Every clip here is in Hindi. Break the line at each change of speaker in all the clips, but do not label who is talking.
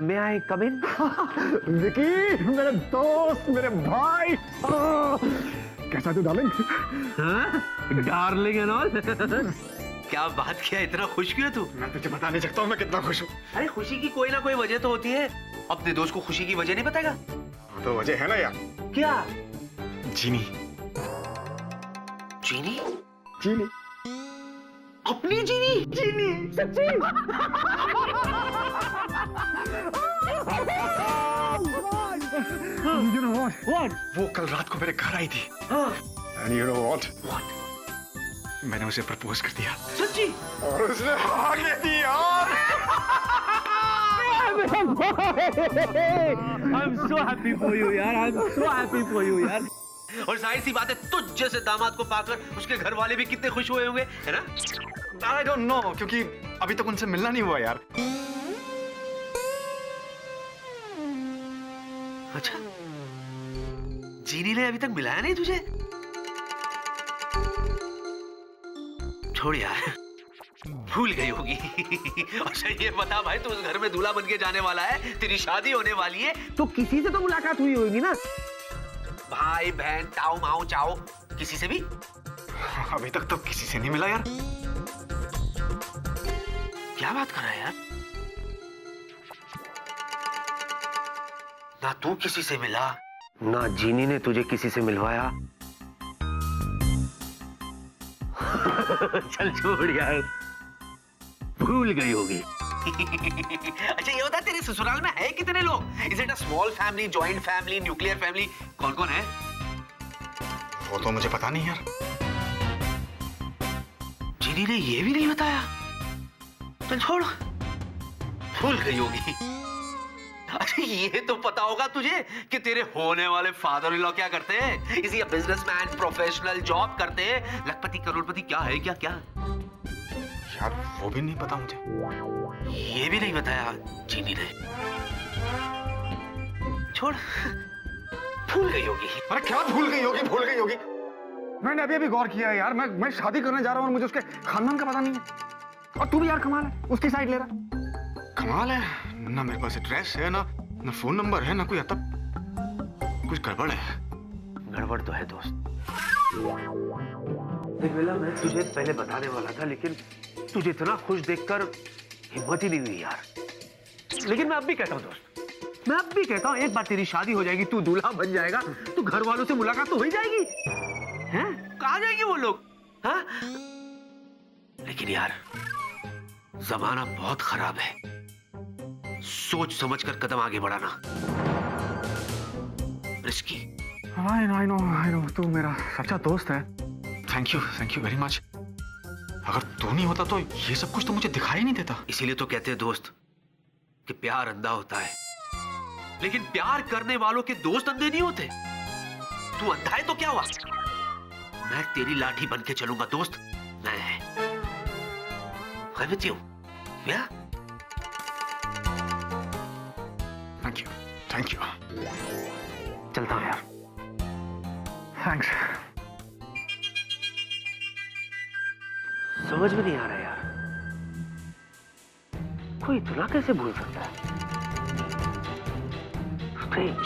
मे आई कम इन?
विकी, मेरे दोस्त, मेरे भाई, कैसा तू डार्लिंग?
Darling and all. क्या बात किया, इतना खुश क्यों तू?
मैं तुझे बता नहीं सकता हूँ मैं कितना खुश हूँ।
अरे खुशी की कोई ना कोई वजह तो होती है। अपने दोस्त को खुशी की वजह नहीं बताएगा?
तो वजह है ना यार।
क्या?
जीनी।
चीनी?
जीनी।
अपनी चीनी?
जीनी, सच्ची। You know what?
What?
वो कल रात को मेरे घर आई थी। And you know what?
What?
मैंने उसे प्रपोज कर दिया।
सच्ची?
और उसने हाँ कह दी यार।
I'm so happy for you यार, I'm so happy for you यार। और जाहिर सी बात है तुझ जैसे दामाद को पाकर उसके घर वाले भी कितने खुश हुए होंगे, है ना?
I don't know, क्योंकि अभी तक उनसे मिलना नहीं हुआ यार।
अच्छा, जीनी ने अभी तक मिलाया नहीं तुझे? छोड़ यार, भूल गई होगी। अच्छा ये बता भाई, तू उस घर में दूल्हा बन के जाने वाला है, तेरी शादी होने वाली है, तो किसी से तो मुलाकात हुई होगी ना? भाई बहन ताऊ माऊ चाओ, किसी से भी?
अभी तक तो किसी से नहीं मिला यार।
क्या बात कर रहा है यार? ना तू किसी से मिला, ना जीनी ने तुझे किसी से मिलवाया। चल छोड़ यार, भूल गई होगी। अच्छा ये बता, तेरे ससुराल में है कितने लोग? Is it a small family, joint family, nuclear family? कौन कौन है?
वो तो मुझे पता नहीं यार।
जीनी ने ये भी नहीं बताया। चल छोड़, भूल गई होगी। अच्छा ये तो पता होगा तुझे कि तेरे होने वाले फादर इन लॉ क्या करते हैं? Is he a businessman, professional, job करते हैं, लखपति करोड़पति, क्या है क्या? क्या
यार वो भी नहीं पता मुझे।
ये भी नहीं बताया जीनी ने। छोड़, भूल गई होगी।
अरे क्या भूल गई होगी, भूल गई होगी? मैंने अभी गौर किया है यार, मैं शादी करने जा रहा हूँ और मुझे उसके खानदान का पता नहीं है। और तू भी यार कमाल है, उसकी साइड ले रहा। कमाल है ना, मेरे पास एड्रेस है ना फोन नंबर है ना कोई आता। कुछ गड़बड़ है।
गड़बड़ तो है दोस्त। देख बेला, मैं तुझे पहले बताने वाला था, लेकिन तुझे इतना खुश देखकर हिम्मत ही नहीं हुई यार। लेकिन मैं अब भी कहता हूँ दोस्त, मैं अब भी कहता हूँ, एक बार तेरी शादी हो जाएगी, तू दूल्हा बन जाएगा, तो घर वालों से मुलाकात तो हो ही जाएगी। हैं? कहाँ जाएंगे वो लोग? हाँ? लेकिन यार जमाना बहुत खराब है, सोच समझकर कदम आगे बढ़ाना। रिस्की।
I know, तू मेरा सच्चा दोस्त है। Thank you very much. अगर तू नहीं होता तो ये सब कुछ तो मुझे दिखाई नहीं देता।
इसीलिए तो कहते हैं दोस्त कि प्यार अंधा होता है, लेकिन प्यार करने वालों के दोस्त अंधे नहीं होते। तू अंधा है तो क्या हुआ? मैं तेरी लाठी बन के चलूंगा दोस्त। मैं with you। या?
Thank you.
चलता हूं यार।
थैंक्स।
समझ में नहीं आ रहा यार, कोई इतना कैसे भूल सकता है? स्ट्रेंज।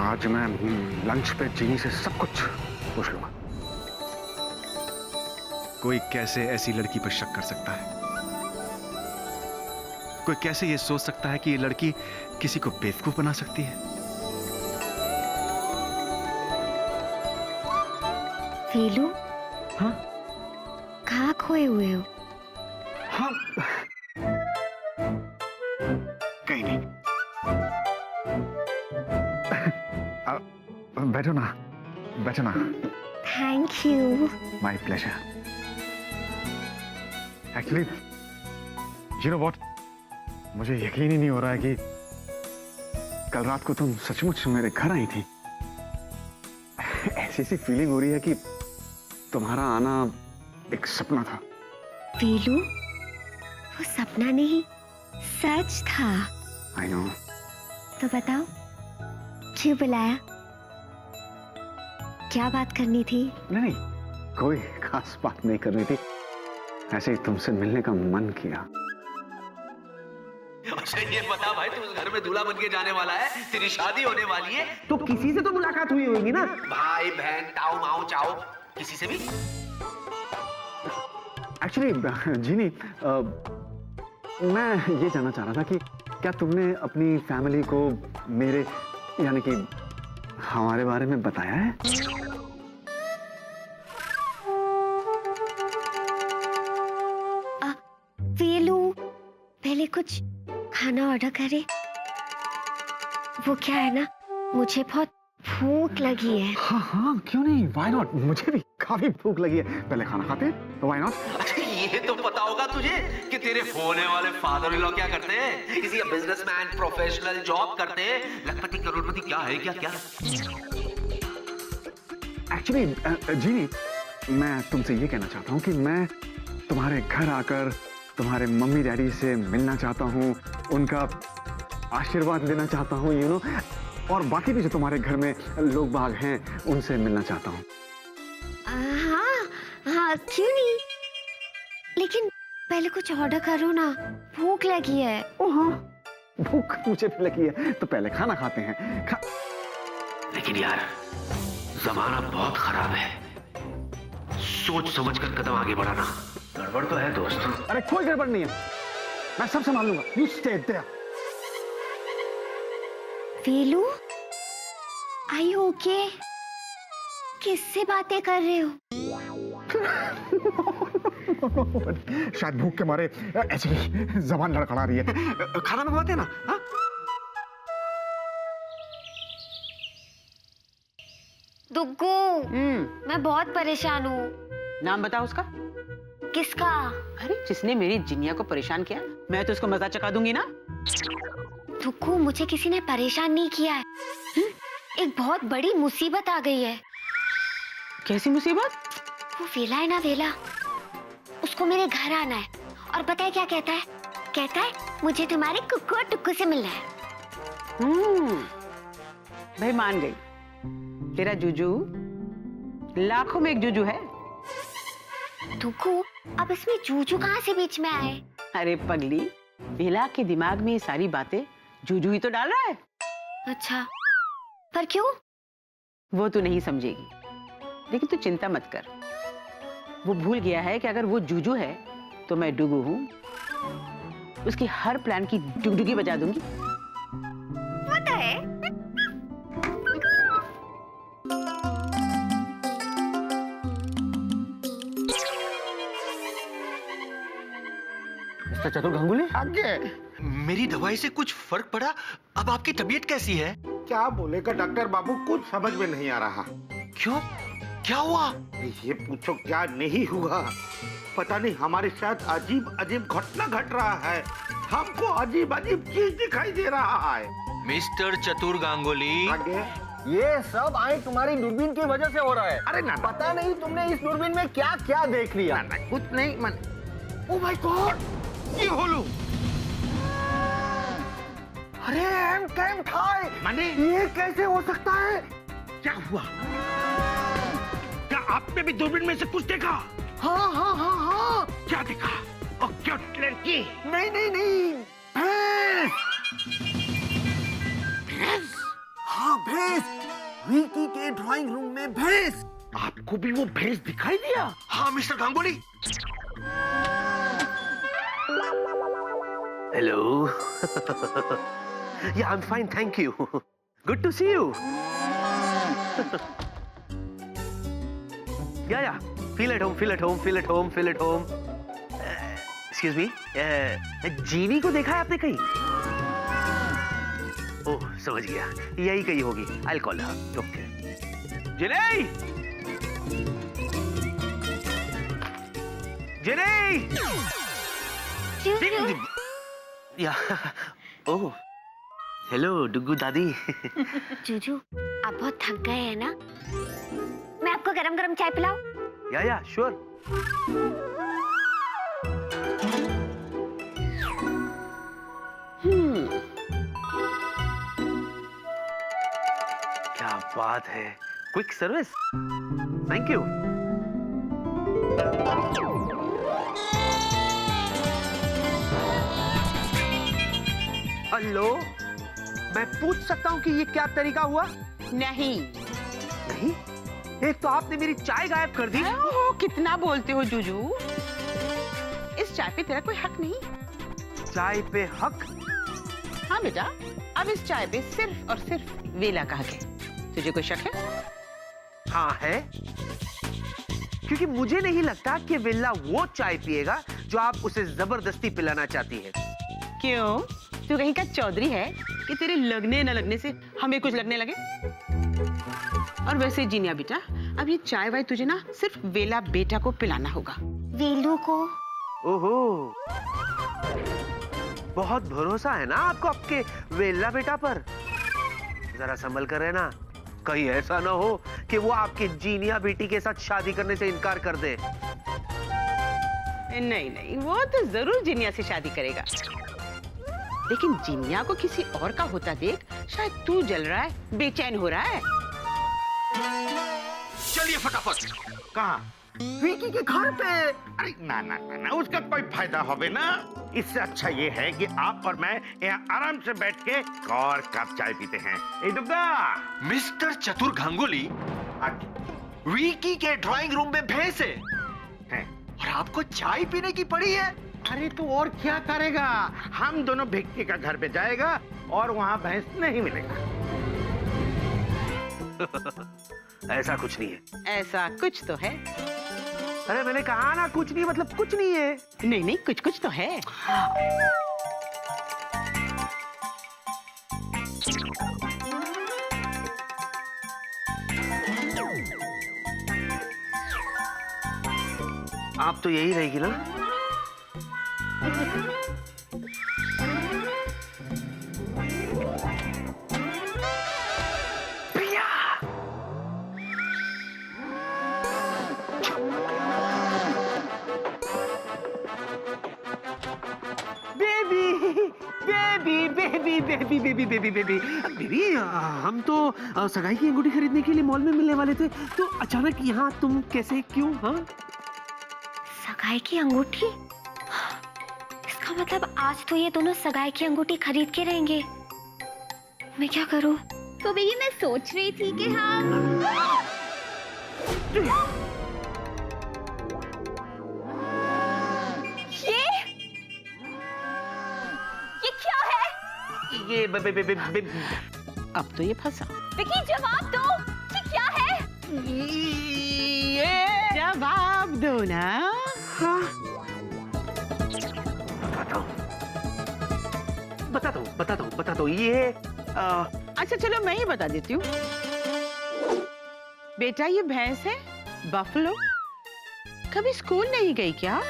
आज मैं लंच पे जीनी से सब कुछ पूछ लूंगा।
कोई कैसे ऐसी लड़की पर शक कर सकता है? कोई कैसे ये सोच सकता है कि ये लड़की किसी को बेवकूफ बना सकती है?
वीलू,
हाँ?
कहाँ खोए हुए हो?
हाँ, कहीं नहीं। बैठो ना, बैठो ना।
Thank you.
My pleasure. Actually you know what, मुझे यकीन ही नहीं हो रहा है कि कल रात को तुम सचमुच मेरे घर आई थी। ऐसी सी फीलिंग हो रही है कि तुम्हारा आना एक सपना था।
वीलू, वो सपना नहीं, सच था।
I know.
तो बताओ, क्यों बुलाया? क्या बात करनी थी?
नहीं, कोई खास बात नहीं करनी थी, ऐसे ही तुमसे मिलने का मन किया।
अच्छा ये बता भाई, तू उस घर में दूल्हा बन के जाने वाला है, तेरी शादी होने वाली है,
तो किसी से तो मुलाकात हुई होगी ना?
भाई बहन ताऊ माऊ चाओ किसी से भी?
एक्चुअली जीनी, मैं ये जानना चाह रहा था कि क्या तुमने अपनी फैमिली को मेरे यानी कि हमारे बारे में बताया है?
वेलू, पहले कुछ खाना ऑर्डर करे। वो क्या है ना, मुझे बहुत भूख लगी है।
हाँ हाँ, क्यों नहीं, व्हाई नॉट, मुझे भी काफी भूख लगी है। पहले खाना खाते हैं, तो व्हाई नॉट।
अच्छा ये तो पता होगा तुझे कि तेरे होने वाले फादर इन लॉ क्या करते हैं? किसी बिजनेसमैन प्रोफेशनल जॉब करते हैं, लखपति करोड़पति, क्या है क्या क्या?
एक्चुअली जीनी, मैं तुमसे ये कहना चाहता हूँ कि मैं तुम्हारे घर आकर तुम्हारे मम्मी डैडी से मिलना चाहता हूँ, उनका आशीर्वाद लेना चाहता हूँ, यू नो, और बाकी भी जो तुम्हारे घर में लोग बाग हैं उनसे मिलना चाहता हूँ।
हाँ हाँ, क्यों नहीं, लेकिन पहले कुछ ऑर्डर करो ना, भूख लगी है।
ओ हाँ, भूख मुझे भी लगी है, तो पहले खाना खाते हैं।
लेकिन यार जमाना बहुत खराब है, सोच समझ कर कदम आगे बढ़ाना। गड़बड़ तो है दोस्त।
अरे कोई गड़बड़ नहीं है, मैं सब संभाल लूंगा। You stay there.
Velu, are you okay? किससे बातें कर रहे हो?
शायद भूख के मारे ऐसे ही जबान लड़खड़ा रही है। खाना मंगवाते हैं ना? हाँ?
दुग्गू, मैं बहुत परेशान हूँ।
नाम बताओ उसका।
किसका?
अरे जिसने मेरी जिनिया को परेशान किया, मैं तो उसको मजा चखा दूंगी ना।
दुग्गू, मुझे किसी ने परेशान नहीं किया है। एक बहुत बड़ी मुसीबत आ गई है।
कैसी मुसीबत?
वो वेला है ना, वेला, उसको मेरे घर आना है, और पता है क्या कहता है? कहता है मुझे तुम्हारे कुक्कू और टुक्कू से मिलना है।
भाई मान गई, तेरा जुजू लाखों में एक जुजू है।
दुग्गू, अब इसमें जूजू कहाँ से बीच में आए?
अरे पगली, बेला के दिमाग में ये सारी बातें जुजू ही तो डाल रहा है।
अच्छा, पर क्यों?
वो तू नहीं समझेगी, लेकिन तू चिंता मत कर। वो भूल गया है कि अगर वो जुजू है तो मैं डुगू हूँ, उसकी हर प्लान की डुगडुगी बजा दूंगी।
पता है,
मिस्टर चतुर गंगुली,
आगे
मेरी दवाई से कुछ फर्क पड़ा? अब आपकी तबीयत कैसी है?
क्या बोलेगा डॉक्टर बाबू, कुछ समझ में नहीं आ रहा।
क्यों, क्या हुआ?
ये पूछो क्या नहीं हुआ, पता नहीं हमारे साथ अजीब अजीब घटना घट रहा है। हमको अजीब अजीब चीज दिखाई दे रहा है।
मिस्टर चतुर गांगुली,
आगे
ये सब आई तुम्हारी दूरबीन की वजह से हो रहा है।
अरे ना ना,
पता नहीं तुमने इस दूरबीन में क्या क्या देख लिया।
ना, कुछ नहीं मन। ओ माय गॉड, ये होलू।
अरे एम कैम थाई,
माने
ये कैसे हो सकता है?
क्या हुआ? क्या आपने भी दूरबीन में से कुछ देखा?
हाँ हाँ हाँ हाँ।
क्या देखा? और क्यूट लड़की?
नहीं नहीं नहीं, भैंस।
भैंस?
हाँ भैंस, विकी के ड्राइंग रूम में भैंस।
आपको भी वो भैंस दिखाई दिया?
हाँ mister Ganguly.
Hello. Yeah, I'm fine, thank you. Good to see you. Yeah. Feel at home, feel at home, feel at home, feel at home. Excuse me. जीवी को देखा है आपने कहीं? ओह, समझ गया। यही कहीं होगी। I'll call her. Okay. जिनेई! जिनेई! या, ओह, हेलो डुग्गू दादी।
जूजू, आप बहुत थक गए हैं ना? मैं आपको गरम गरम चाय पिलाऊं?
या, श्योर। क्या बात है, quick service, thank you. Hello, मैं पूछ सकता हूँ कि ये क्या तरीका हुआ?
नहीं।
नहीं, एक तो आपने मेरी चाय गायब कर दी।
ओह, कितना बोलते हो जूजू। इस चाय पे तेरा कोई हक नहीं।
चाय पे हक?
हाँ बेटा, अब इस चाय पे सिर्फ और सिर्फ वेला का हक है। तुझे कोई शक है?
हाँ है, क्योंकि मुझे नहीं लगता कि विल्ला वो चाय पिएगा जो आप उसे जबरदस्ती पिलाना चाहती है।
क्यों? तू कहीं का चौधरी है कि तेरे लगने न लगने से हमें कुछ लगने लगे? और वैसे जीनिया बेटा, अब ये चाय वाय तुझे ना सिर्फ वेला बेटा को पिलाना होगा।
वेलू को?
ओहो, बहुत भरोसा है ना आपको आपके वेला बेटा पर। जरा संभल कर रहना, कहीं ऐसा ना हो कि वो आपकी जीनिया बेटी के साथ शादी करने से इनकार कर दे।
नहीं नहीं, वो तो जरूर जीनिया से शादी करेगा, लेकिन जीनिया को किसी और का होता देख शायद तू जल रहा है, बेचैन हो रहा है।
चलिए फटाफट। कहाँ? विकी के घर पे। अरे ना ना ना ना, उसका कोई फायदा होवे ना। इससे अच्छा ये है कि आप और मैं यहाँ आराम से बैठ के और कप चाय पीते हैं। ए दुग्गा।
मिस्टर चतुर गांगुली, विकी के ड्राइंग रूम में भैंस है और आपको चाय पीने की पड़ी है।
अरे तो और क्या करेगा? हम दोनों भिक्की का घर पे जाएगा और वहाँ भैंस नहीं मिलेगा।
ऐसा कुछ नहीं है।
ऐसा कुछ तो है।
अरे मैंने कहा ना कुछ नहीं, मतलब कुछ नहीं है।
नहीं नहीं, कुछ कुछ तो है।
आप तो यही रहेगी ना? बेबी, हम तो सगाई की अंगूठी खरीदने के लिए मॉल में मिलने वाले थे, तो अचानक यहाँ तुम कैसे, क्यों? हाँ,
सगाई की अंगूठी? इसका मतलब आज तो ये दोनों सगाई की अंगूठी खरीद के रहेंगे। मैं क्या करूं?
तो बेबी मैं सोच रही थी कि हम ये क्या है?
ये
अब तो ये फंसा।
विकी जवाब दो, ये क्या है?
जवाब दो ना।
हाँ, बताता हूँ। ये
अच्छा चलो मैं ही बता देती हूँ। बेटा ये भैंस है बफलो। कभी स्कूल नहीं गई क्या?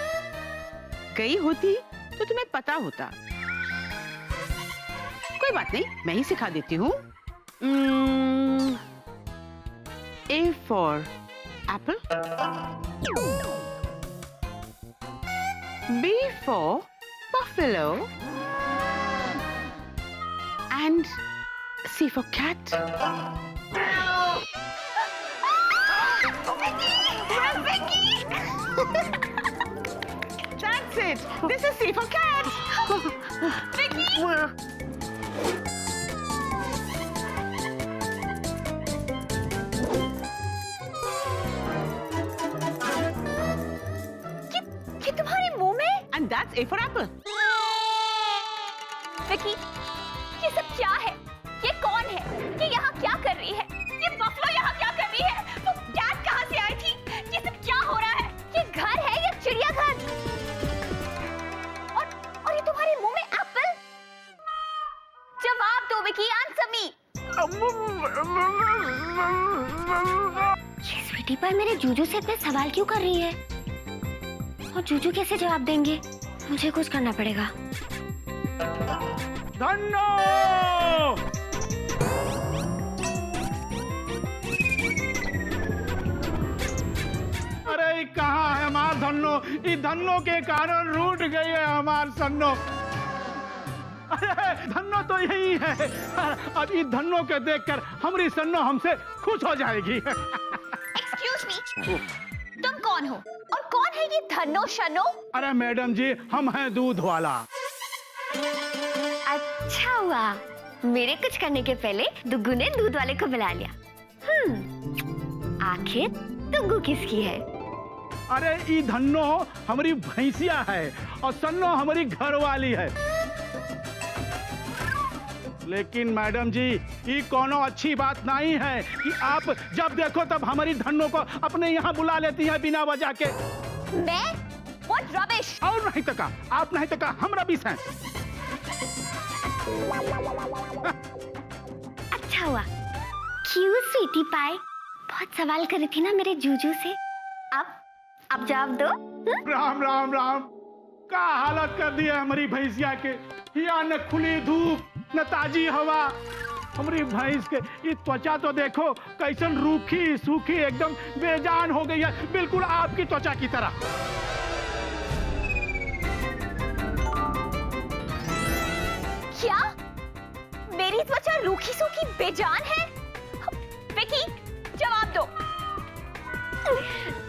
गई होती तो तुम्हें पता होता। कोई बात नहीं, मैं ही सिखा देती हूँ। A for apple, B for buffalo, and C for cat. That's it. This is C for cat.
ये तुम्हारे मुंह में?
And that's A for apple.
Vicky, ये सब क्या है? ये कौन है? ये यहाँ क्या कर रही है? ये बफलो यहाँ क्या कर रही है? वो कैट कहाँ से आई थी? ये सब क्या हो रहा है? ये घर है या चिड़ियाघर? और ये तुम्हारे मुंह में एप्पल? जवाब दो विकी, आंसर मी।
ये स्वीटी पर मेरे जूजू से इतने सवाल क्यों कर रही है? और जूजू कैसे जवाब देंगे? मुझे कुछ करना पड़ेगा।
धन्नो!
अरे कहाँ है हमार धन्नो? इस धन्नो के कारण रूठ गई है हमार सन्नो। अरे धन्नो तो यही है। अब इस धन्नो के देखकर हमारी सन्नो हमसे खुश हो जाएगी।
एक्सक्यूज मी, तुम कौन हो और है ये धन्नो शनो?
अरे मैडम जी, हम हैं दूध वाला।
अच्छा हुआ मेरे कुछ करने के पहले दुग्गू ने दूध वाले को बुला लिया। आखिर दुग्गू किसकी है?
अरे ई धन्नो हमारी भैंसिया है और सन्नो हमारी घरवाली है। लेकिन मैडम जी, ये कोनो अच्छी बात नहीं है कि आप जब देखो तब हमारी धन्नो को अपने यहाँ बुला लेती हैं बिना वजह के।
मैं? What rubbish!
और नहीं तो का, आप नहीं तो का, हम रबिश हैं।
अच्छा हुआ क्यों स्वीटी पाई बहुत सवाल कर रही थी ना मेरे जूजू से। अब जवाब दो।
राम राम राम, का हालत कर दिया हमारी भैंसिया के। या न खुली धूप न ताजी हवा। हमारी भैंस के ये त्वचा तो देखो कैसन रूखी सूखी एकदम बेजान हो गई है, बिल्कुल आपकी त्वचा की तरह।
क्या मेरी त्वचा रूखी सूखी बेजान है? विकी, जवाब दो।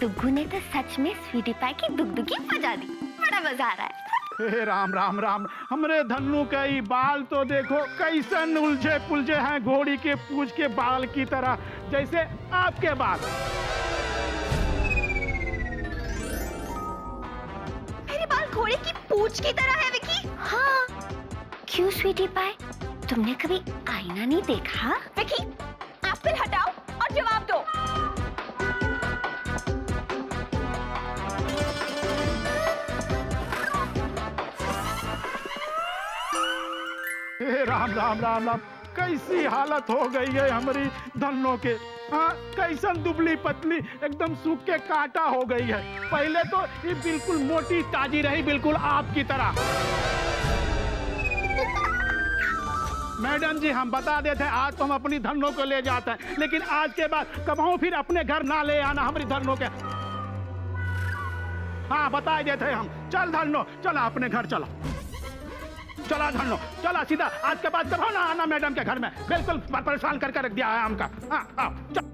दुग्गू ने तो सच में स्वीटी पाई की दुगदुगी बजा दी। बड़ा मजा आ रहा है।
हे राम राम राम, हमरे धन्नू का ये बाल तो देखो कैसन उलझे पुलझे हैं, घोड़ी के पूंछ के बाल की तरह, जैसे आपके बाल।
मेरे बाल घोड़े की पूंछ की तरह है विकी।
हाँ, क्यों स्वीटी पाई, तुमने कभी आईना नहीं देखा?
विकी, एप्पल हटाओ और जवाब दो।
हे राम राम राम राम, कैसी हालत हो गई है हमारी धन्नो के। हाँ, कैसन दुबली पतली एकदम सूख के कांटा हो गई है। पहले तो ये बिल्कुल मोटी ताजी रही, बिल्कुल आपकी तरह। मैडम जी, हम बता देते हैं आज तो हम अपनी धन्नो को ले जाते हैं, लेकिन आज के बाद कभी फिर अपने घर ना ले आना हमारी धन्नो के। हाँ, बता देते हैं हम। चल धन्नो, चला अपने घर चला। चला धन्नो, चला सीधा, आज के बाद कभी ना आना मैडम के घर में, बिल्कुल परेशान करके रख दिया है हमका। हाँ, हाँ, चल।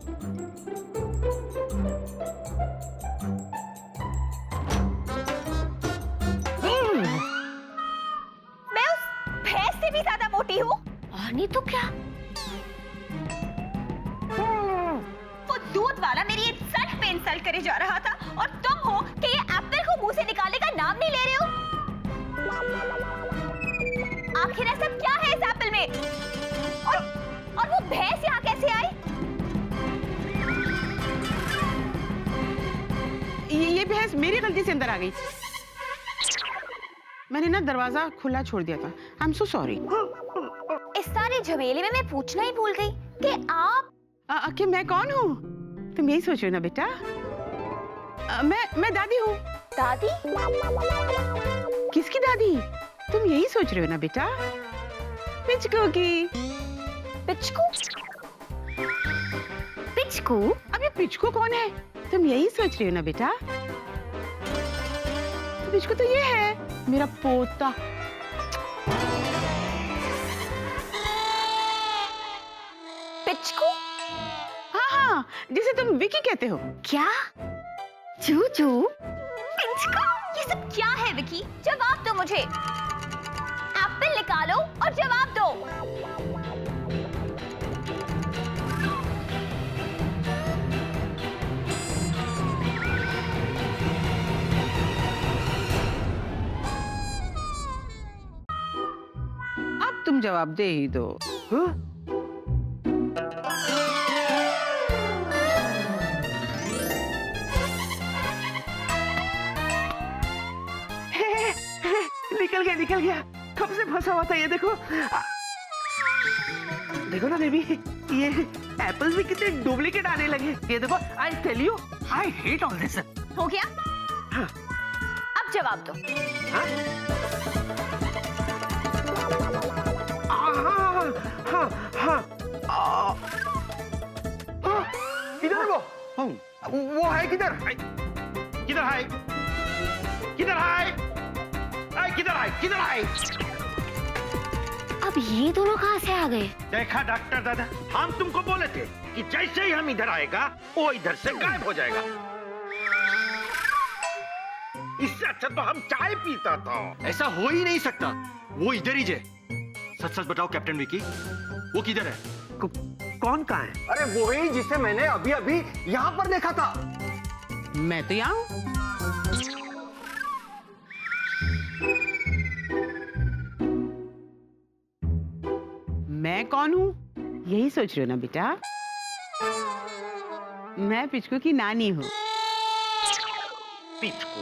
मैं उस भैंस से भी ज्यादा मोटी हूँ।
और नहीं तो क्या।
वो दूध वाला मेरी इंसल्ट पे इंसल्ट करे जा रहा था और तुम हो कि ये एप्पल को मुंह से निकालने का नाम नहीं ले रहे हो। आखिर ऐसा क्या है इस एप्पल में? और वो भैंस यहाँ कैसे आई?
ये भैंस मेरी गलती से अंदर आ गई। मैंने ना दरवाजा खुला छोड़ दिया था। I am so sorry.
इस सारे झमेले में मैं पूछना ही भूल गई कि आप
कि मैं कौन हूँ? तुम यही सोच रहे हो ना बेटा? मैं दादी हूँ।
दादी?
किसकी दादी? तुम यही सोच रहे हो ना बेटा? पिचकू की।
पिचकू?
पिचकू?
अब ये पिचकू कौन है? तुम यही सोच रहे हो ना बेटा? तो पिचकू तो ये है, मेरा पोता।
पिचकू?
हाँ, जिसे तुम विकी कहते हो।
क्या? जूजू?
पिचकू? ये सब क्या है विकी? जवाब दो मुझे। एप्पल निकालो और जवाब दो।
अब तुम जवाब दे ही दो।
निकल गया, कब से फंसा हुआ था ये देखो। देखो ना बेबी, ये एप्पल्स भी कितने डुप्लीकेट आने लगे। ये देखो, I tell you, I hate all this.
हो गया?
हाँ।
अब जवाब दो।
हाँ? हाँ, हाँ, हाँ, किधर है वो है किधर?
किधर है? किधर है? किधर है?
अब ये दोनों कहाँ से आ गए?
देखा डॉक्टर दादा, हम तुमको बोले थे कि जैसे ही हम इधर आएगा वो इधर से गायब हो जाएगा। इससे अच्छा तो हम चाय पीता था।
ऐसा हो ही नहीं सकता। वो इधर ही जे। सच सच बताओ कैप्टन विकी, वो किधर है?
कौन कहाँ है?
अरे वही जिसे मैंने अभी अभी यहाँ पर देखा था।
मैं तो यहाँ हूँ। मैं कौन हूँ यही सोच रहे हो ना बेटा? मैं पिचकू की नानी हूँ।
पिचकू?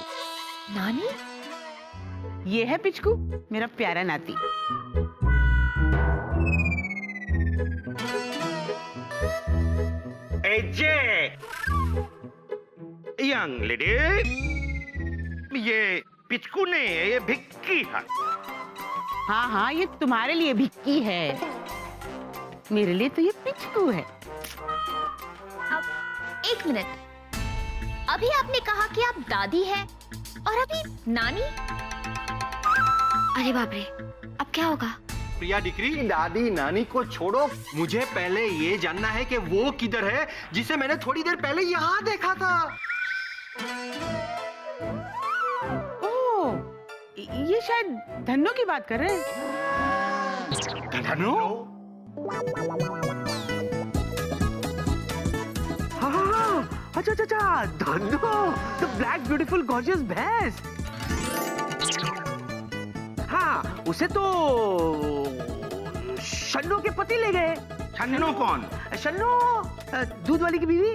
नानी?
ये है पिचकू, मेरा प्यारा नाती।
एजे यंग लेडी, ये पिचकू ने, ये भिक्की है।
हाँ हाँ, ये तुम्हारे लिए भिक्की है, मेरे लिए तो ये पिचकू है।
अब एक मिनट, अभी आपने कहा कि आप दादी हैं और अभी नानी।
अरे बाप रे, अब क्या होगा?
प्रिया डिक्री,
दादी नानी को छोड़ो।
मुझे पहले ये जानना है कि वो किधर है जिसे मैंने थोड़ी देर पहले यहाँ देखा था।
ओह, ये शायद धन्नो की बात कर रहे हैं।
धन्नो?
हाँ, अच्छा अच्छा अच्छा, Dhanno, the black beautiful gorgeous भैंस। हाँ, उसे तो शन्नो के पति ले गए।
छन्नो कौन?
शन्नो, दूध वाली की बीवी।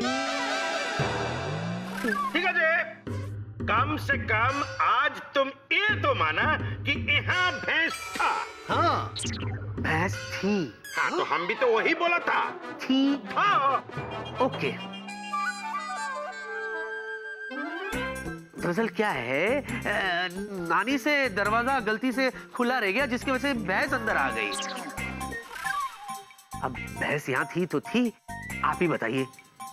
ठीक है जी, कम से कम आज तुम ये तो माना कि यहाँ भैंस था।
हाँ,
भैंस थी।
हाँ, तो हम भी तो वही बोला था।
थी।
हाँ।
ओके। दरअसल क्या है, नानी से दरवाजा गलती से खुला रह गया, जिसकी वजह से भैंस अंदर आ गई। अब भैंस यहाँ थी तो थी, आप ही बताइए,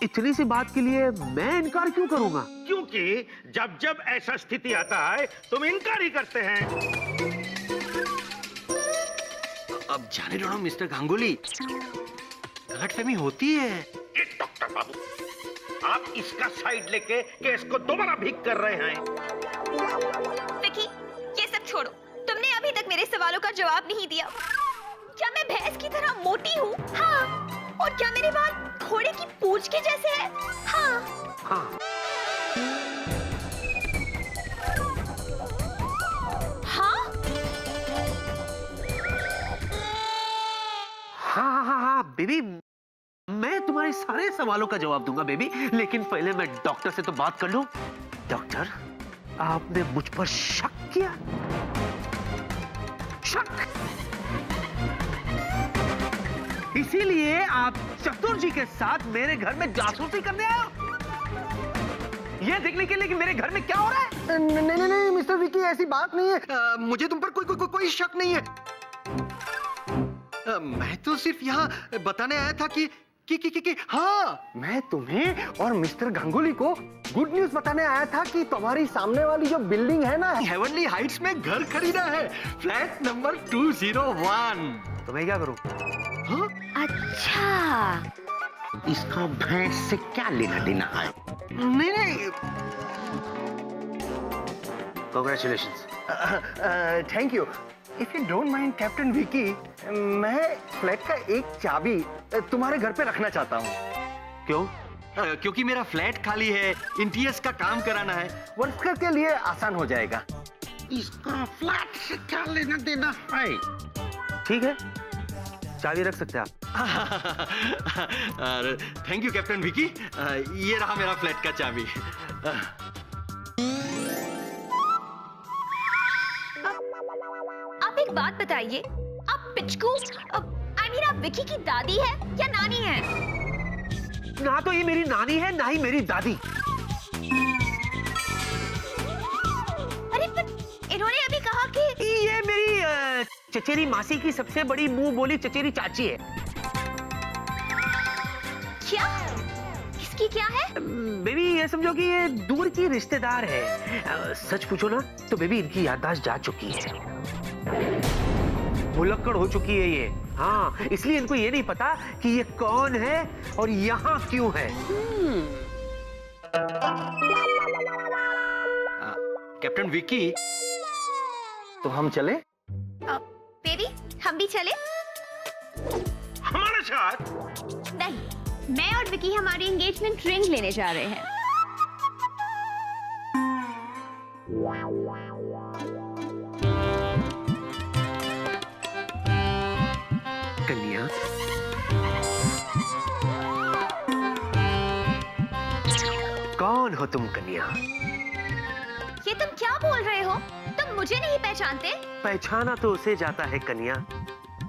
इतनी सी बात के लिए मैं इनकार क्यों करूंगा?
क्योंकि जब जब ऐसा स्थिति आता है तुम इनकार ही करते हैं।
अब जाने दो मिस्टर गांगुली, गलतफहमी होती है।
ये डॉक्टर बाबू, आप इसका साइड लेके केस को दोबारा भीग कर रहे हैं।
विकी, ये सब छोड़ो। तुमने अभी तक मेरे सवालों का जवाब नहीं दिया। क्या मैं भैंस की तरह मोटी हूँ? हाँ। और क्या मेरे बाल घोड़े की पूंछ के जैसे हैं? हाँ।
हाँ।
हाँ?
हाँ हाँ हाँ बेबी, मैं तुम्हारे सारे सवालों का जवाब दूंगा बेबी, लेकिन पहले मैं डॉक्टर से तो बात कर लूं। डॉक्टर, आपने मुझ पर शक किया? शक? इसीलिए आप चतुर जी के साथ मेरे घर में जासूसी करने आए हो? ये देखने के लिए कि मेरे घर में क्या हो रहा है?
नहीं मिस्टर विकी, ऐसी बात नहीं है।
मुझे तुम पर कोई शक नहीं है। मैं तो सिर्फ यहाँ बताने आया था कि हाँ,
मैं तुम्हें और मिस्टर गांगुली को गुड न्यूज बताने आया था कि तुम्हारी सामने वाली जो बिल्डिंग है ना,
हेवनली हाइट्स में घर खरीदा है, फ्लैट नंबर 201।
तो मैं क्या करूं?
हाँ?
अच्छा,
इसका भैंस से क्या लेना देना है?
नहीं।
Congratulations.
Thank you. If you don't mind captain Vicky, मैं फ्लैट का एक चाबी तुम्हारे घर पे रखना चाहता हूँ।
क्यों?
क्योंकि मेरा फ्लैट खाली है, इंटीरियर्स का काम कराना है।
वर्कर के लिए आसान हो जाएगा।
इसका फ्लैट से क्या लेना देना है?
ठीक है, चाबी रख सकते हैं आप।
थैंक यू कैप्टन विकी, ये रहा मेरा फ्लैट का चाबी।
आप एक बात बताइए, आप पिचकू, आई मीन आप विकी की दादी है या नानी है?
ना तो ये मेरी नानी है, ना ही मेरी दादी।
अरे पर इन्होंने अभी कहा कि
ये मेरी चचेरी मासी की सबसे बड़ी मुंह बोली चचेरी चाची है।
क्या? इसकी क्या है?
बेबी, ये समझो कि ये दूर की रिश्तेदार है। सच पूछो ना तो बेबी, इनकी याददाश्त जा चुकी है, भुलक्कड़ हो चुकी है ये। हाँ, इसलिए इनको ये नहीं पता कि ये कौन है और यहाँ क्यों है।
कैप्टन विकी,
तो हम चले?
बेबी हम भी चले?
हमारे साथ?
नहीं, मैं और विकी हमारी एंगेजमेंट रिंग लेने जा रहे हैं।
कन्या, कौन हो तुम कन्या?
ये तुम क्या बोल रहे हो? तुम मुझे नहीं पहचानते?
पहचाना तो उसे जाता है कन्या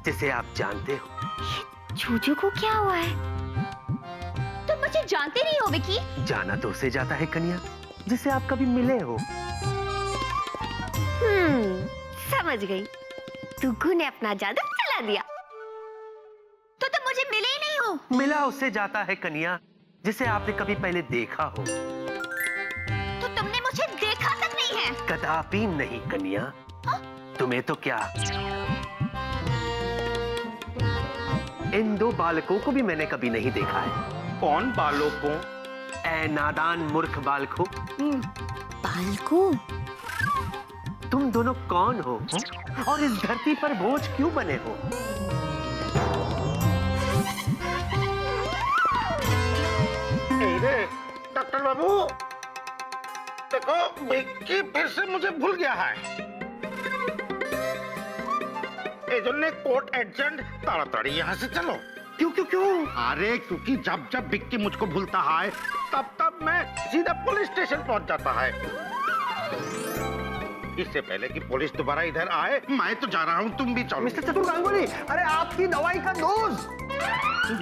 जिसे आप जानते हो।
जूजू को क्या हुआ है?
तुम मुझे जानते नहीं हो विकी?
जाना तो उसे जाता है कन्या जिसे आप कभी मिले हो।
समझ गई। दुग्गू ने अपना जादू चला दिया।
तो तुम मुझे मिले ही नहीं हो।
मिला उससे जाता है कन्या जिसे आपने कभी पहले देखा हो।
तो तुमने मुझे देखा तक नहीं है?
कदापि नहीं कन्या। तुम्हें तो क्या, इन दो बालकों को भी मैंने कभी नहीं देखा है।
कौन बालकों?
ऐ नादान मूर्ख बालकों,
बालको?
तुम दोनों कौन हो और इस धरती पर बोझ क्यों बने हो?
डॉक्टर बाबू, देखो विक्की फिर से मुझे भूल गया है। एजेंट कोर्ट एजेंट, ताड़ाताड़ी यहाँ से चलो।
क्यों क्यों क्यों?
अरे क्योंकि जब जब विक्की मुझको भूलता है तब तब मैं सीधा पुलिस स्टेशन पहुंच जाता है। इससे पहले कि पुलिस दोबारा इधर आए, मैं तो जा रहा हूँ, तुम भी चलो।
मिस्टर चतुर गांगुली, अरे आपकी दवाई का डोज।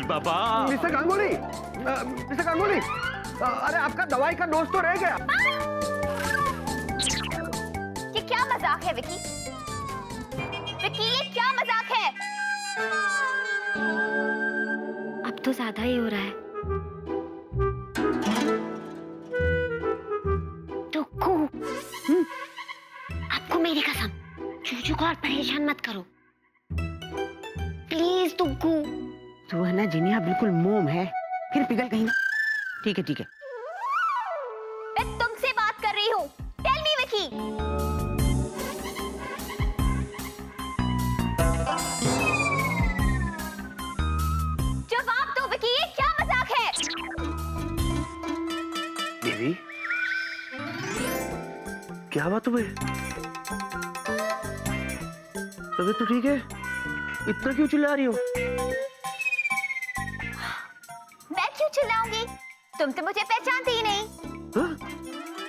बाबा।
मिस्टर गांगुली, मिस्टर गांगुली, अरे आपका दवाई का डोज तो रह गया।
ये क्या मजाक है विकी? विकी ये क्या मजाक है?
अब तो ज्यादा ही हो रहा है। दुग्गू, आपको मेरी कसम, जूजू को और परेशान मत करो प्लीज। दुग्गू,
तू है ना जिनिया, बिल्कुल मोम है, फिर पिघल कहीं ना। ठीक है ठीक है।
मैं तुमसे बात कर रही हूँ। Tell me Vicky. जवाब दो विकी, ये क्या मजाक है?
देवी, क्या हुआ तुम्हें? तबीयत तो ठीक है? इतना क्यों चिल्ला रही हो?
मैं क्यों चिल्लाऊंगी? तुम तो मुझे पहचानते ही नहीं।
हाँ?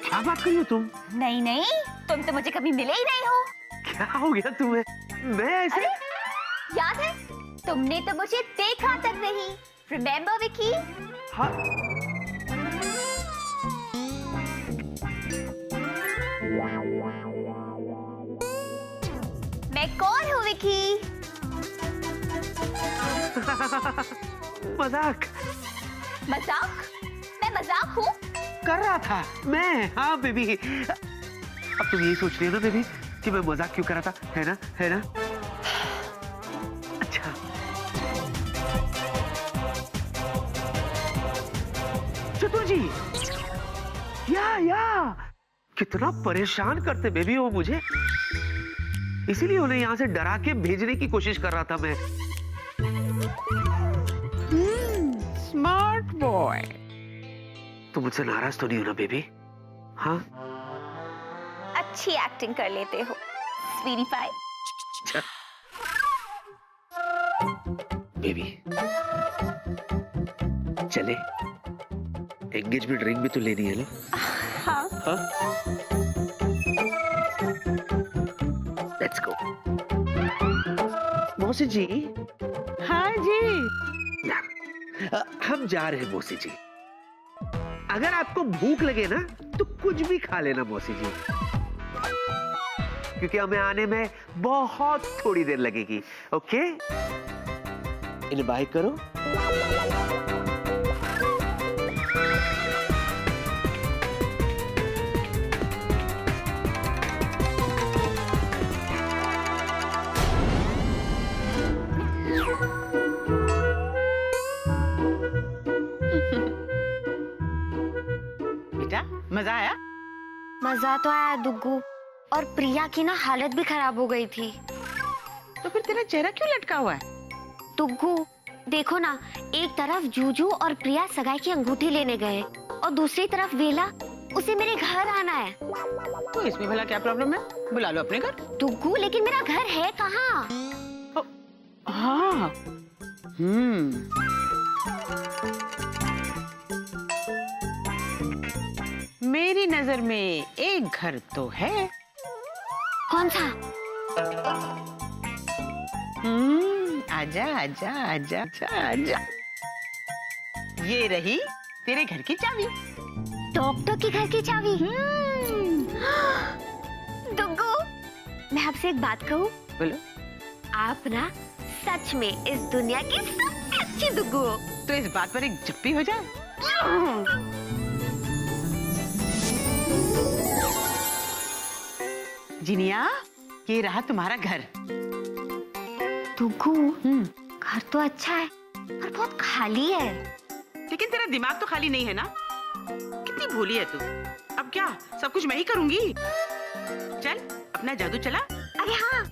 क्या बात कर रही हो तुम?
नहीं नहीं, तुम तो मुझे कभी मिले ही नहीं हो।
क्या हो गया तुम्हें? मैं ऐसे?
अरे याद है, तुमने तो मुझे देखा तक नहीं। रिमेम्बर विकी?
हाँ।
मैं कौन हूँ विकी?
मजाक
मजाक? मैं मजाक हूँ?
कर रहा था मैं। हाँ बेबी, अब तुम यही सोच रही हो ना बेबी कि मैं मजाक क्यों कर रहा था, है ना? है ना? अच्छा, चतुर जी, या कितना परेशान करते बेबी वो मुझे, इसीलिए उन्हें यहाँ से डरा के भेजने की कोशिश कर रहा था मैं।
Smart boy.
तुम मुझसे नाराज तो नहीं हो ना बेबी? हाँ?
अच्छी एक्टिंग कर लेते हो स्वीटी पाई।
बेबी, चले, एंगेजमेंट रिंग भी तो लेनी है ना?
हाँ।
हाँ? Let's go. मौसी जी।
हाँ जी।
हम जा रहे हैं मौसी जी। अगर आपको भूख लगे ना तो कुछ भी खा लेना मौसी जी, क्योंकि हमें आने में बहुत थोड़ी देर लगेगी। ओके? इन्हें बाय करो।
बेटा, मजा आया?
मजा तो आया दुग्गू, और प्रिया की ना हालत भी खराब हो गई थी।
तो फिर तेरा चेहरा क्यों लटका हुआ है?
दुग्गू देखो ना, एक तरफ जूजू और प्रिया सगाई की अंगूठी लेने गए और दूसरी तरफ वेला, उसे मेरे घर आना है।
तो इसमें भला क्या प्रॉब्लम है? बुला लो अपने घर।
दुग्गू लेकिन मेरा घर है कहाँ?
हाँ। मेरी नजर में एक घर तो है।
कौन सा?
आजा आजा आजा आजा आजा। ये रही तेरे घर की चाबी।
डॉक्टर के घर की चाबी। दुग्गू, मैं आपसे एक बात कहूँ?
बोलो।
आप ना सच में इस दुनिया की सबसे अच्छी दुग्गू हो।
तो इस बात पर एक जप्पी हो जाए। जिनिया, ये रहा तुम्हारा घर।
दुग्गू, घर तो अच्छा है पर बहुत खाली है।
लेकिन तेरा दिमाग तो खाली नहीं है ना? कितनी भोली है तू। अब क्या सब कुछ मैं ही करूंगी? चल अपना जादू चला।
अरे हाँ।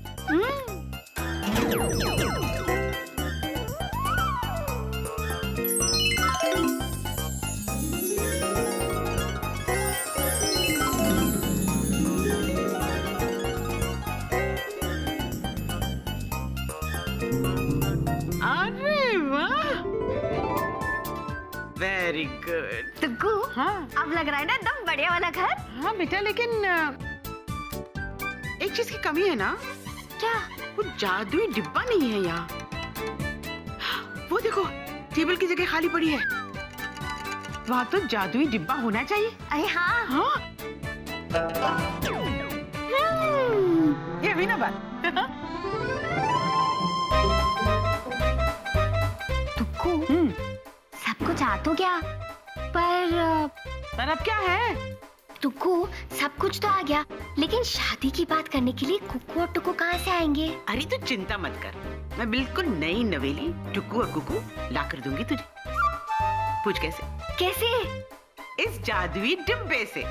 अरे वाह, वेरी गुड।
दुग्गू,
हाँ
अब लग रहा है ना एकदम बढ़िया वाला घर।
हाँ बेटा, लेकिन एक चीज की कमी है ना।
क्या?
वो जादुई डिब्बा नहीं है यहाँ। वो देखो, टेबल की जगह खाली पड़ी है। वहाँ तो जादुई डिब्बा होना चाहिए।
अरे हाँ।
हाँ ये भी ना बात।
दुग्गू, सब कुछ आ तो गया, पर
अब क्या है?
दुग्गू सब कुछ तो आ गया, लेकिन शादी की बात करने के लिए कुकू और टुकू कहाँ से आएंगे?
अरे तू चिंता मत कर, मैं बिल्कुल नई नवेली टुकू और कुकू ला कर दूंगी तुझे। पूछ कैसे?
कैसे?
इस जादुई डिब्बे से।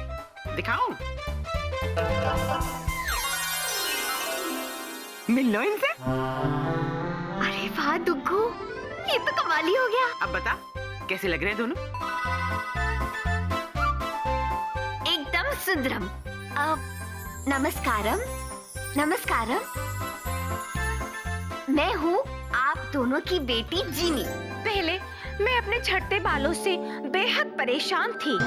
दिखाऊं? मिल लो इनसे।
अरे वाह दुग्गू, ये तो कमाली हो गया।
अब बता कैसे लग रहे हैं दोनों?
एकदम सुंदरम। नमस्कारम। नमस्कारम। मैं हूँ आप दोनों की बेटी जीनी।
पहले मैं अपने छठे बालों से बेहद परेशान थी।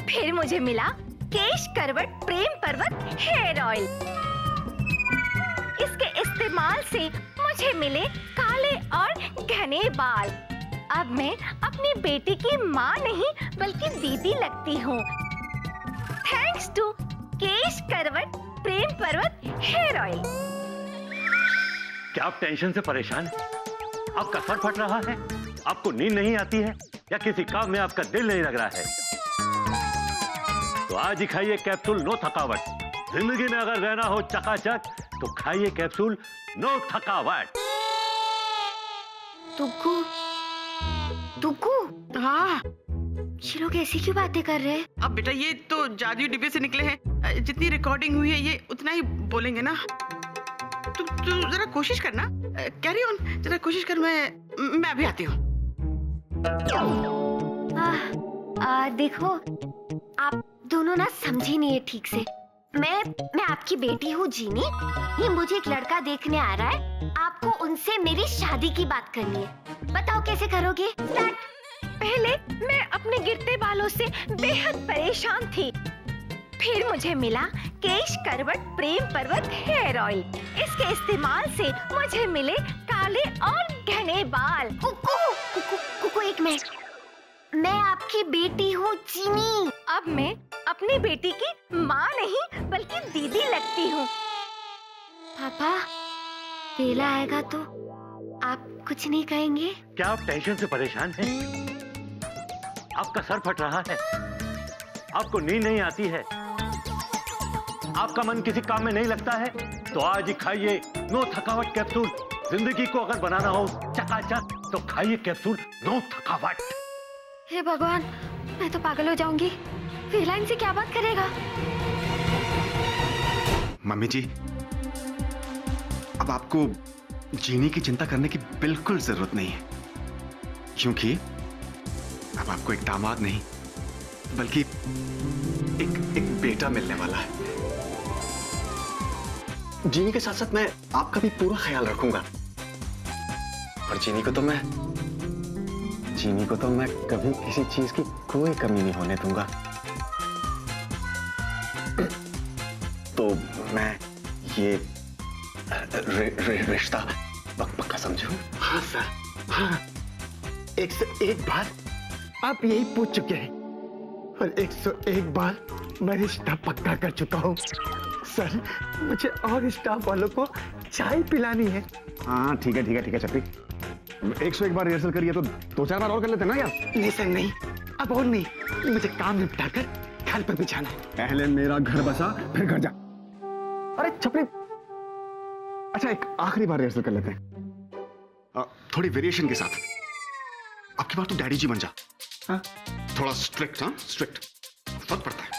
फिर मुझे मिला केश करवट प्रेम पर्वत हेयर ऑयल। इसके इस्तेमाल से मुझे मिले काले और घने बाल। अब मैं अपनी बेटी की माँ नहीं बल्कि दीदी लगती हूँ। थैंक्स टू केश करवट प्रेम पर्वत हेयर ऑयल।
क्या आप टेंशन से परेशान हैं? आपका सर फट रहा है? आपको नींद नहीं आती है? या किसी काम में आपका दिल नहीं लग रहा है? तो आज ही खाइए कैप्सूल नो थकावट। जिंदगी में अगर रहना हो चकाचक तो खाइए कैप्सूल नो थकावट।
दुग्गू, दुग्गू,
हाँ
ये लोग ऐसी क्यों बातें कर रहे हैं?
अब बेटा ये तो जादुई डिब्बे से निकले हैं। जितनी रिकॉर्डिंग हुई है ये उतना ही बोलेंगे ना। तू जरा कोशिश करना। कैरी ऑन, जरा कोशिश कर। मैं अभी आती हूँ।
देखो, आप दोनों ना समझे नहीं है ठीक से। मैं आपकी बेटी हूँ जीनी। ये मुझे एक लड़का देखने आ रहा है। आपको उनसे मेरी शादी की बात करनी है। बताओ कैसे करोगे?
पहले मैं अपने गिरते बालों से बेहद परेशान थी। फिर मुझे मिला केश करवट प्रेम पर्वत हेयर ऑयल। इसके इस्तेमाल से मुझे मिले काले और घने बाल।
कुकू, कुकू, कुकू एक मिनट। मैं आपकी बेटी हूँ जीनी।
अब मैं अपनी बेटी की माँ नहीं बल्कि दीदी लगती हूँ।
पापा, वेला आएगा तो आप कुछ नहीं कहेंगे?
क्या आप टेंशन से परेशान हैं? आपका सर फट रहा है? आपको नींद नहीं आती है? आपका मन किसी काम में नहीं लगता है? तो आज ही खाइए नो थकावट कैप्सूल। जिंदगी को अगर बनाना हो चकाचक तो खाइए कैप्सूल नो थकावट।
हे भगवान, मैं तो पागल हो जाऊंगी। वेलाइन से क्या बात करेगा?
मम्मी जी, अब आपको जीनी की चिंता करने की बिल्कुल जरूरत नहीं है, क्योंकि अब आपको एक दामाद नहीं बल्कि एक बेटा मिलने वाला है। जीनी के साथ साथ मैं आपका भी पूरा ख्याल रखूंगा, और जीनी को तो मैं कभी किसी चीज की कोई कमी नहीं होने दूंगा। तो मैं ये रिश्ता पक्का समझूं?
हाँ सर, हाँ। 101 बार आप यही पूछ चुके हैं और 101 बार मैं रिश्ता पक्का कर चुका हूँ। सर, मुझे और स्टाफ वालों को चाय पिलानी है।
हाँ ठीक है चपरी, 101 बार रिहर्सल करिए तो 2-4 बार और कर लेते हैं ना यार।
नहीं सर, नहीं, अब और नहीं, मुझे काम निपटाकर घर पर भी जाना है।
पहले मेरा घर बसा फिर घर जा। अरे छपरी, अच्छा एक आखिरी बार रिहर्सल कर लेते हैं, थोड़ी वेरिएशन के साथ। अब की बार तो डैडी जी बन जा। हाँ? थोड़ा स्ट्रिक्ट, हाँ स्ट्रिक्ट फर्क पड़ता है।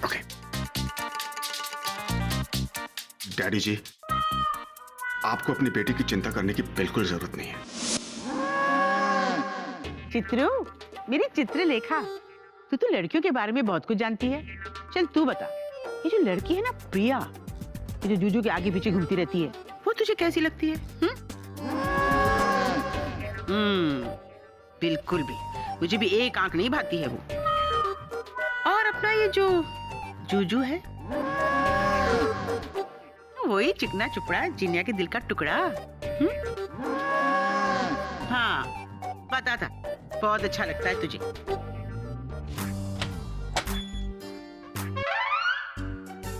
ओके डैडी जी, आपको अपनी बेटी की चिंता करने की बिल्कुल जरूरत नहीं है।
चित्रू, मेरी चित्रलेखा, तू तो लड़कियों के बारे में बहुत कुछ जानती है। चल तू बता, ये जो लड़की है ना प्रिया, ये जो जूजू के आगे पीछे घूमती रहती है, वो तुझे कैसी लगती है? बिल्कुल भी, मुझे भी एक आंख नहीं भाती है वो। और अपना ये जो जूजू है, वही चिकना चुपड़ा जिनिया के दिल का टुकड़ा। हाँ पता था, बहुत अच्छा लगता है तुझे।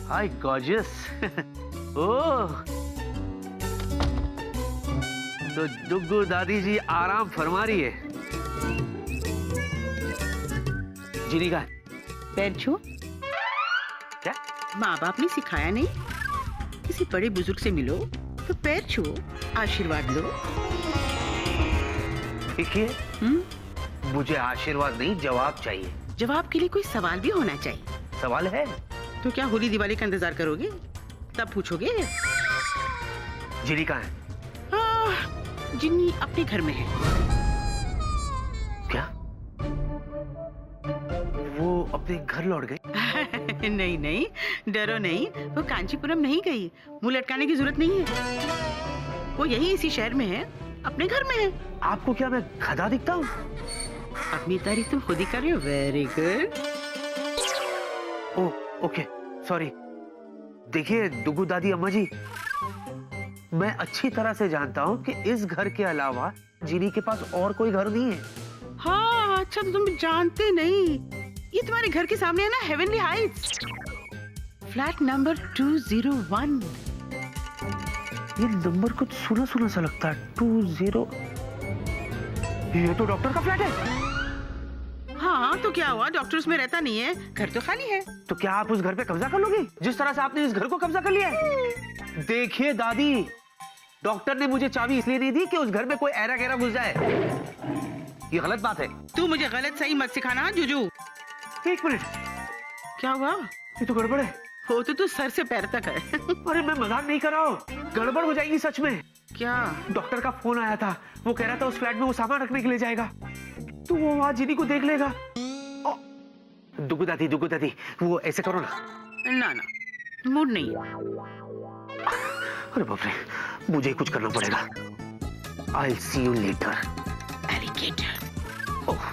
हाय गॉर्जियस। ओह, तो डुग्गू दादी जी आराम फरमा रही है। जीनी का
पैर छू।
क्या?
माँ बाप ने सिखाया नहीं? किसी बड़े बुजुर्ग से मिलो तो पैर छुओ, आशीर्वाद लो।
देखिए, मुझे आशीर्वाद नहीं, जवाब चाहिए।
जवाब के लिए कोई सवाल भी होना चाहिए।
सवाल है
तो क्या होली दिवाली का इंतजार करोगे, तब पूछोगे?
जीनी कहाँ है?
जिन्नी अपने घर में है।
क्या? वो अपने घर लौट गई?
नहीं नहीं, डरो नहीं, वो कांचीपुरम नहीं गई। मुंह लटकाने की जरूरत नहीं है, वो यही इसी शहर में है, अपने घर में है।
आपको क्या मैं गधा दिखता हूँ?
अपनी तारीफ तुम खुद ही कर रहे हो। Very good.
Oh okay, sorry. देखिए डुगू दादी अम्मा जी, मैं अच्छी तरह से जानता हूँ कि इस घर के अलावा जीनी के पास और कोई घर नहीं है।
हाँ अच्छा, तो तुम जानते नहीं, ये तुम्हारे घर के सामने है ना, हेवनली हाइट्स, फ्लैट नंबर 201।
ये नंबर कुछ सुना सुना सा लगता है। 20। ये तो डॉक्टर का फ्लैट है।
हाँ तो क्या हुआ, डॉक्टर उसमें रहता नहीं है, घर तो खाली है।
तो क्या आप उस घर पे कब्जा कर लोगे, जिस तरह से आपने इस घर को कब्जा कर लिया है? देखिए दादी, डॉक्टर ने मुझे चाबी इसलिए नहीं दी कि उस घर में कोई ऐरा गैरा घुस जाए। ये गलत बात है।
तू मुझे गलत सही मत सिखाना जूजू।
एक मिनट,
क्या हुआ?
ये तो गड़बड़ है।
हो तो तू सर से पैर तक है।
अरे मैं मजाक नहीं कर रहा हूँ, गड़बड़ हो जाएगी सच में।
क्या?
डॉक्टर का फोन आया था, वो कह रहा था उस फ्लैट में वो सामान रखने के लिए जाएगा, तो वो वहां जीनी को देख लेगा। दुगु दादी, वो ऐसे करो ना।
ना ना, मूड नहीं है।
अरे बाप रे, मुझे कुछ करना पड़ेगा। I'll see you later.
Alligator.
ओह,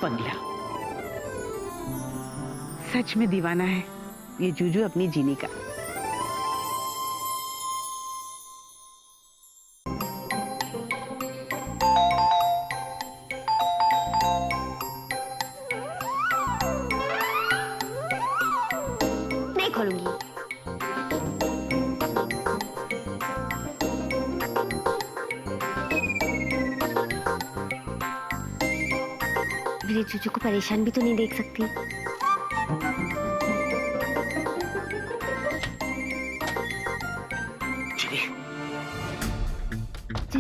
पगला, सच में दीवाना है ये जूजू अपनी जीनी का।
नहीं खोलूंगी। मेरे चूचू को परेशान भी तो नहीं देख सकती।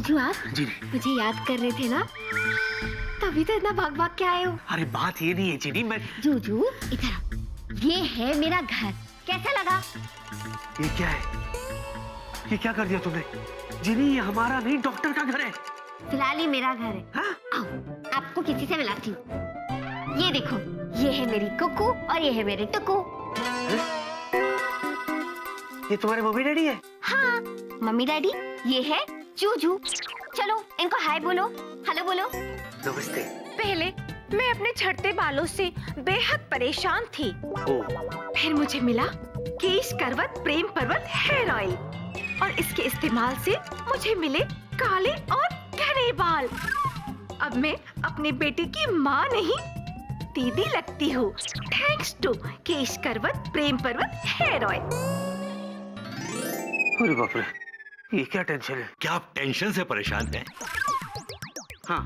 जूजू आप
जी
मुझे याद कर रहे थे ना, तभी तो इतना भाग भाग के आए हो।
अरे बात ये नहीं है जीनी, मैं
जूजू इधर आओ, ये है मेरा घर, कैसा लगा?
ये क्या है? ये क्या कर दिया तुमने? जीनी ये हमारा नहीं, डॉक्टर का घर है।
फिलहाल ये मेरा घर है।
हाँ?
आओ आपको किसी से मिलाती हूँ। ये देखो, ये है मेरी कुकू और ये है मेरे टुकू।
ये तुम्हारे मम्मी डैडी है?
हाँ मम्मी डैडी, ये है जूजू। चलो इनको हाय बोलो, हेलो बोलो।
नमस्ते।
पहले मैं अपने झड़ते बालों से बेहद परेशान थी। फिर मुझे मिला केश करवत प्रेम पर्वत हेयर ऑयल और इसके इस्तेमाल से मुझे मिले काले और घने बाल। अब मैं अपने बेटे की माँ नहीं दीदी लगती हूँ, थैंक्स टू केश करवत प्रेम पर्वत हेयर ऑयल।
अरे बाप रे, ये क्या टेंशन है?
क्या आप टेंशन से परेशान हैं?
हाँ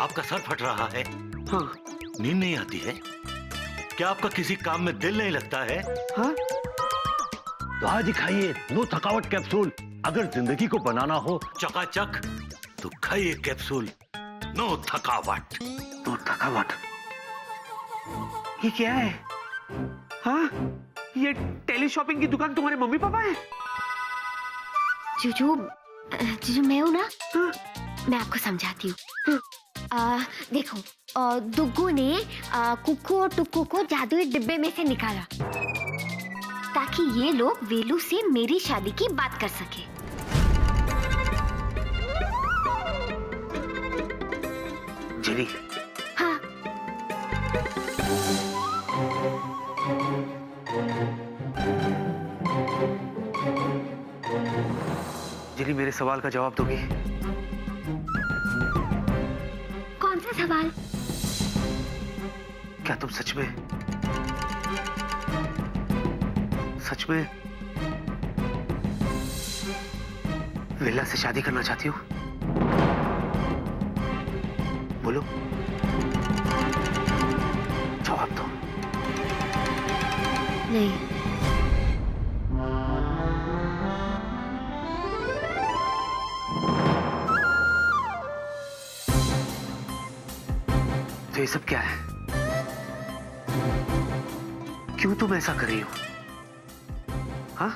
आपका सर फट रहा है?
हाँ
नींद नहीं आती है? क्या आपका किसी काम में दिल नहीं लगता है?
हाँ।
तो आज ही खाइए नो थकावट कैप्सूल। अगर जिंदगी को बनाना हो चकाचक तो खाइए कैप्सूल नो थकावट।
नो थकावट? ये क्या है? हाँ, ये टेली शॉपिंग की दुकान तुम्हारे मम्मी पापा है?
जूजू जूजू मैं हूँ ना, मैं आपको समझाती हूँ। देखो, दुग्गू ने कुक्कू और टुक्कू को जादुई डिब्बे में से निकाला ताकि ये लोग वेलू से मेरी शादी की बात कर सके।
जीनी,
हाँ
जीनी मेरे सवाल का जवाब दोगी?
कौन सा सवाल?
क्या तुम सच में विला से शादी करना चाहती हो? बोलो, जवाब दो।
नहीं।
तो ये सब क्या है? क्यों तुम ऐसा कर रही हो? हाँ?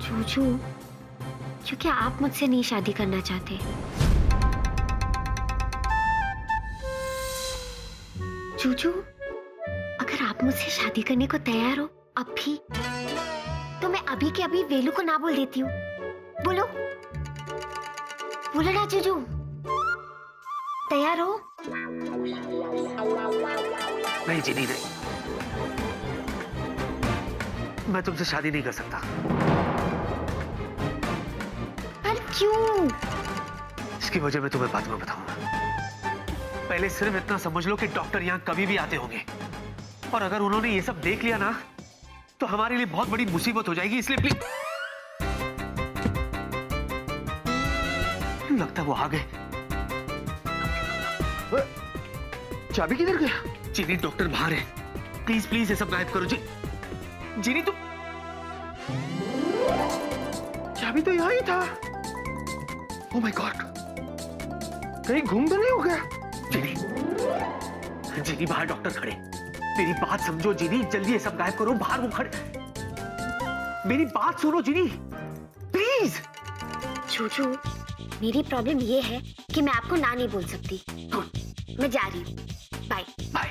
जूजू, क्योंकि आप मुझसे नहीं शादी करना चाहते। जूजू, अगर आप मुझसे शादी करने को तैयार हो अब भी, तो मैं अभी के अभी वेलू को ना बोल देती हूँ। बोलो, बोलो ना जूजू, तैयार हो?
नहीं जीनी, नहीं, मैं तुमसे शादी नहीं कर सकता।
पर क्यों?
इसकी वजह मैं तुम्हें बाद में बताऊंगा। पहले सिर्फ इतना समझ लो कि डॉक्टर यहाँ कभी भी आते होंगे, और अगर उन्होंने ये सब देख लिया ना तो हमारे लिए बहुत बड़ी मुसीबत हो जाएगी, इसलिए प्लीज। लगता है वो आ गए। चाबी किधर गया? जीनी, डॉक्टर बाहर है, प्लीज प्लीज ये सब गायब करो। जीनी तुम, चाबी तो यहाँ ही था। ओह माय गॉड, कहीं घूम तो नहीं हो गया? जीनी, जीनी बाहर डॉक्टर खड़े, मेरी बात समझो जीनी, जल्दी ये सब गायब करो। बाहर वो खड़े, मेरी बात सुनो जीनी, प्लीज।
जूजू, मेरी प्रॉब्लम ये है कि मैं आपको ना नहीं बोल सकती। मैं जा रही हूँ, बाय
बाय।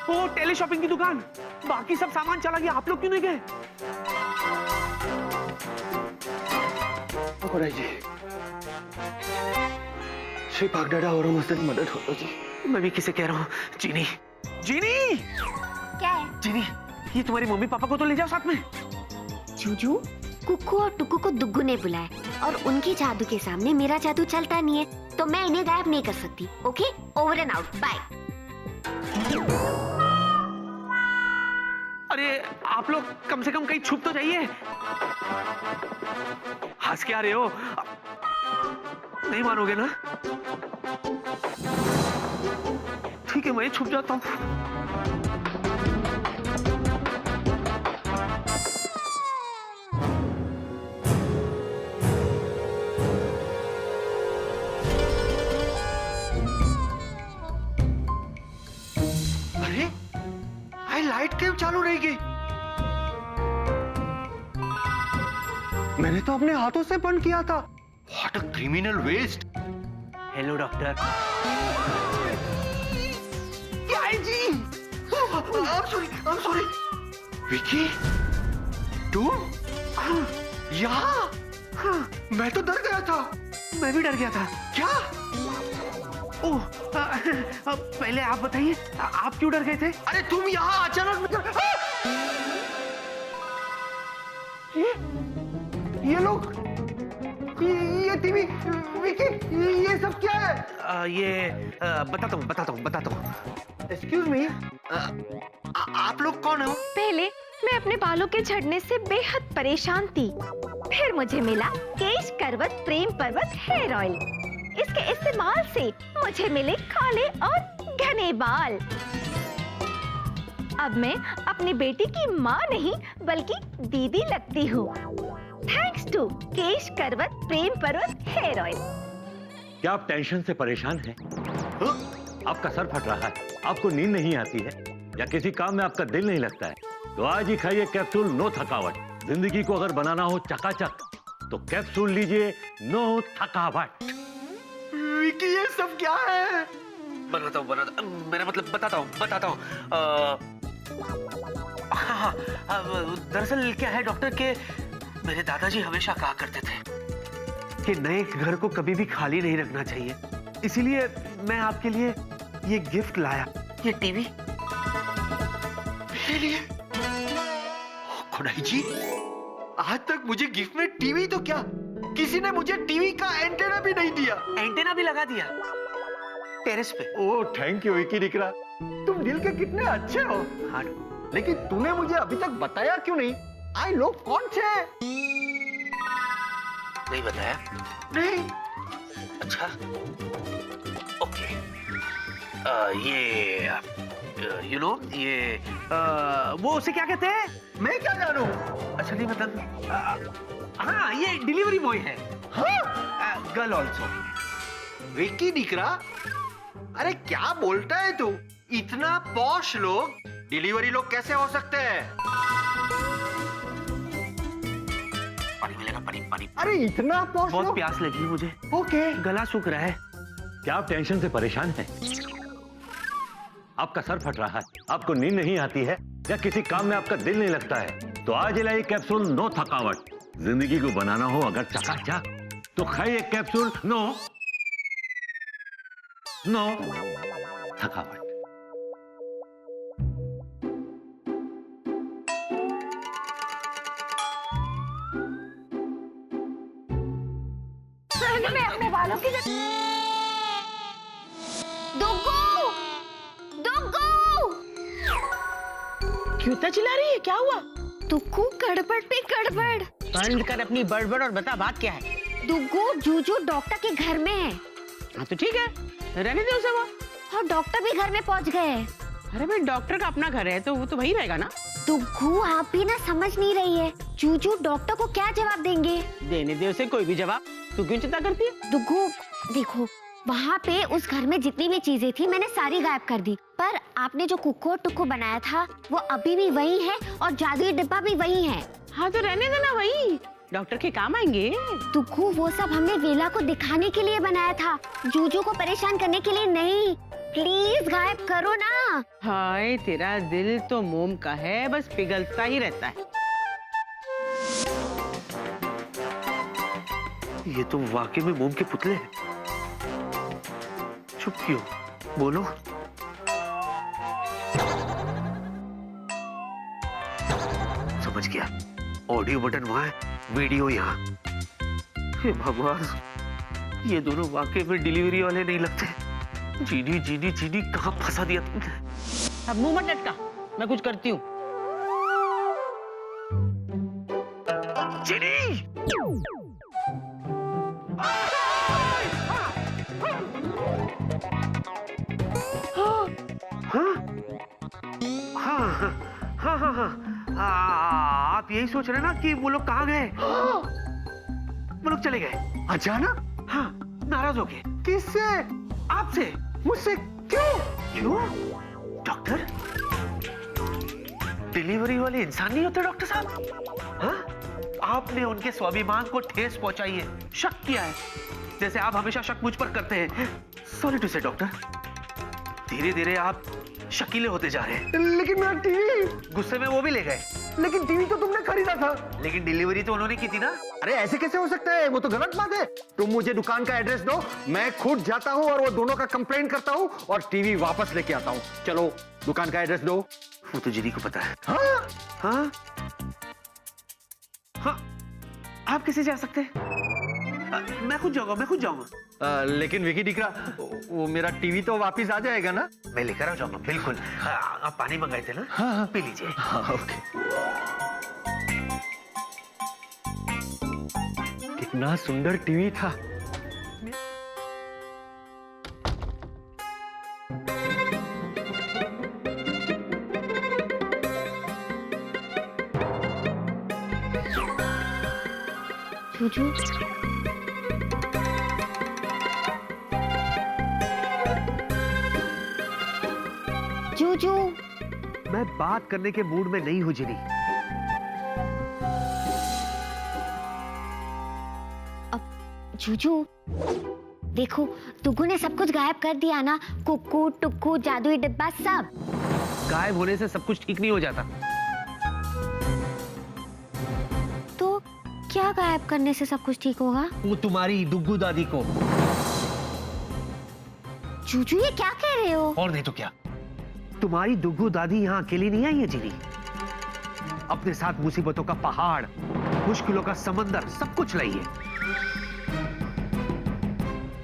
ओ, टेली शॉपिंग की दुकान, बाकी सब सामान चला गया, आप लोग क्यों नहीं गए? जी, श्री भागडाडा और मुझसे मदद हो तो जी। मैं भी किसे कह रहा हूँ? जीनी, जीनी,
क्या है?
जीनी, ये तुम्हारी मम्मी पापा को तो ले जाओ साथ में।
जूजू, कुक्कू और टुक्कू को दुग्गू ने बुलाया और उनके जादू के सामने मेरा जादू चलता नहीं है, तो मैं इन्हें गायब नहीं कर सकती। Okay, over and out, bye.
अरे आप लोग कम से कम कहीं छुप तो जाइए। हंस क्या रहे हो? नहीं मानोगे ना? ठीक है, मैं छुप जाता हूँ।
अरे आई लाइट क्यों चालू रह गई? मैंने तो अपने हाथों से बंद किया था। What a criminal waste.
Hello doctor.
I'm sorry. Vicky, तू यहाँ? मैं तो डर गया था।
मैं भी डर गया था।
क्या?
ओह, पहले आप बताइए, आप क्यों डर गए थे?
अरे तुम यहाँ अचानक ये लोग, ये टीवी, विकी, ये सब क्या है?
बताता हूँ।
एक्सक्यूज मी, आप लोग कौन हो?
पहले मैं अपने बालों के झड़ने से बेहद परेशान थी। फिर मुझे मिला केश करवत प्रेम पर्वत हेयर ऑयल। इसके इस्तेमाल से मुझे मिले काले और घने बाल। अब मैं अपनी बेटी की माँ नहीं बल्कि दीदी लगती हूँ, थैंक्स टू केश करवत प्रेम पर्वत हेयर ऑयल।
क्या आप टेंशन से परेशान हैं? आपका सर फट रहा है, आपको नींद नहीं आती है, या किसी काम में आपका दिल नहीं लगता है, तो आज ही खाइए कैप्सूल नो थकावट। जिंदगी को अगर बनाना हो चकाचक तो कैप्सूल लीजिए नो थकावट।
विकी, ये सब क्या है?
मेरा मतलब बताता हूँ। हाँ, दरअसल क्या है डॉक्टर के मेरे दादाजी हमेशा कहा करते थे कि नए घर को कभी भी खाली नहीं रखना चाहिए, इसीलिए मैं आपके लिए ये गिफ्ट लाया, ये टीवी।
मेरे लिए? खुदाई जी, आज तक मुझे गिफ्ट में टीवी तो क्या, किसी ने मुझे टीवी का एंटेना भी नहीं दिया।
एंटेना भी लगा दिया टेरेस पे।
ओह थैंक यू विकी निकला, तुम दिल के कितने अच्छे हो।
हाँ,
लेकिन तूने मुझे अभी तक बताया क्यों नहीं? आई लोग कौन थे?
नहीं बताया?
नहीं।
अच्छा, ओके। ये यू नो ये वो उसे क्या कहते हैं?
मैं क्या जानूं?
अच्छा नहीं मतलब हाँ, ये डिलीवरी बॉय है।
हाँ?
Girl also.
विकी निकला, अरे क्या बोलता है तू? इतना पॉश लोग डिलीवरी लोग कैसे हो सकते हैं?
पानी मिलेगा, पानी।
अरे इतना पॉश
बहुत
लोग?
प्यास लगी मुझे।
ओके।
गला सूख रहा है।
क्या आप टेंशन से परेशान हैं? आपका सर फट रहा है, आपको नींद नहीं आती है, या किसी काम में आपका दिल नहीं लगता है, तो आज लाइए कैप्सूल नो थकावट। जिंदगी को बनाना हो अगर चकाचक तो खाइए कैप्सूल नो थकावट।
मैं अपने बालों की
क्यों इतना चिल्ला रही है? क्या हुआ?
दुग्गू, गड़बड़ पे गड़बड़।
बंद कर अपनी बड़बड़ और बता बात क्या है।
दुग्गू, जूजू डॉक्टर के घर में है।
हाँ तो ठीक है, रहने दे उसे वो।
और डॉक्टर भी घर में पहुंच गए।
अरे भाई, डॉक्टर का अपना घर है तो वो तो वही रहेगा ना।
दुग्गू, आप भी ना समझ नहीं रही है। जूजू डॉक्टर को क्या जवाब देंगे?
देने दे उसे कोई भी जवाब, तू क्यों चिंता करती है?
दुग्गू देखो, वहाँ पे उस घर में जितनी भी चीजें थी मैंने सारी गायब कर दी, पर आपने जो कुक्को टुक्को बनाया था वो अभी भी वही है और जादुई डिब्बा भी वही है।
हाँ तो रहने देना, वही डॉक्टर के काम आएंगे।
दुग्गू, वो सब हमने वेला को दिखाने के लिए बनाया था, जूजू को परेशान करने के लिए नहीं। प्लीज गायब करो ना।
हाय, तेरा दिल तो मोम का है, बस पिघलता ही रहता है।
ये तो वाकई में मोम के पुतले हैं। चुप क्यों? बोलो। समझ गया, ऑडियो बटन वहां है, वीडियो यहाँ। हे भगवान, ये दोनों वाकई में डिलीवरी वाले नहीं लगते। जीनी जीनी जीनी, कहाँ फंसा दिया तुमने?
अब मुंह मत लटका, मैं कुछ करती हूँ।
जीनी! आप यही सोच रहे हैं ना कि वो लोग कहाँ गए? वो लोग चले गए
अचानक?
हाँ, नाराज हो गए।
किससे?
आपसे।
मुझसे?
क्यों? डॉक्टर, डिलीवरी वाले इंसान नहीं होते डॉक्टर साहब। हाँ? आपने उनके स्वाभिमान को ठेस पहुंचाई है, शक किया है, जैसे आप हमेशा शक मुझ पर करते हैं। सॉरी टू से डॉक्टर, धीरे धीरे आप शकीले होते जा रहे हैं।
लेकिन मेरा टीवी।
गुस्से में वो भी ले गए।
लेकिन टीवी तो तुमने खरीदा था।
लेकिन डिलीवरी तो उन्होंने की थी ना।
अरे ऐसे कैसे हो सकता है? वो तो गलत बात है। तुम मुझे दुकान का एड्रेस दो, मैं खुद जाता हूँ और वो दोनों का कंप्लेंट करता हूँ और टीवी वापस लेके आता हूँ। चलो दुकान का एड्रेस दो।
वो तो जिनी को पता है।
हाँ?
हाँ? हाँ, आप कैसे जा सकते हैं? मैं खुद जाऊंगा।
लेकिन विकी दिख वो मेरा टीवी तो वापिस आ जाएगा ना?
मैं लेकर आ जाऊंगा, बिल्कुल। आप पानी मंगाए थे ना?
हाँ।
पी लीजिए।
हाँ, ओके। कितना सुंदर टीवी था।
जूजू, जूजू,
मैं बात करने के मूड में नहीं हूं जिनी।
जूजू, देखो टुक्कू ने सब कुछ गायब कर दिया ना। कुक्कू, टुक्कू, जादुई डिब्बा सब।
गायब होने से सब कुछ ठीक नहीं हो जाता।
तो क्या गायब करने से सब कुछ ठीक होगा?
वो तुम्हारी दुग्गू दादी को।
जूजू, ये क्या कह रहे हो?
और नहीं तो क्या, तुम्हारी दुग्गू दादी यहाँ अकेली नहीं आई है जिनी। अपने साथ मुसीबतों का पहाड़, मुश्किलों का समंदर, सब कुछ लाई है।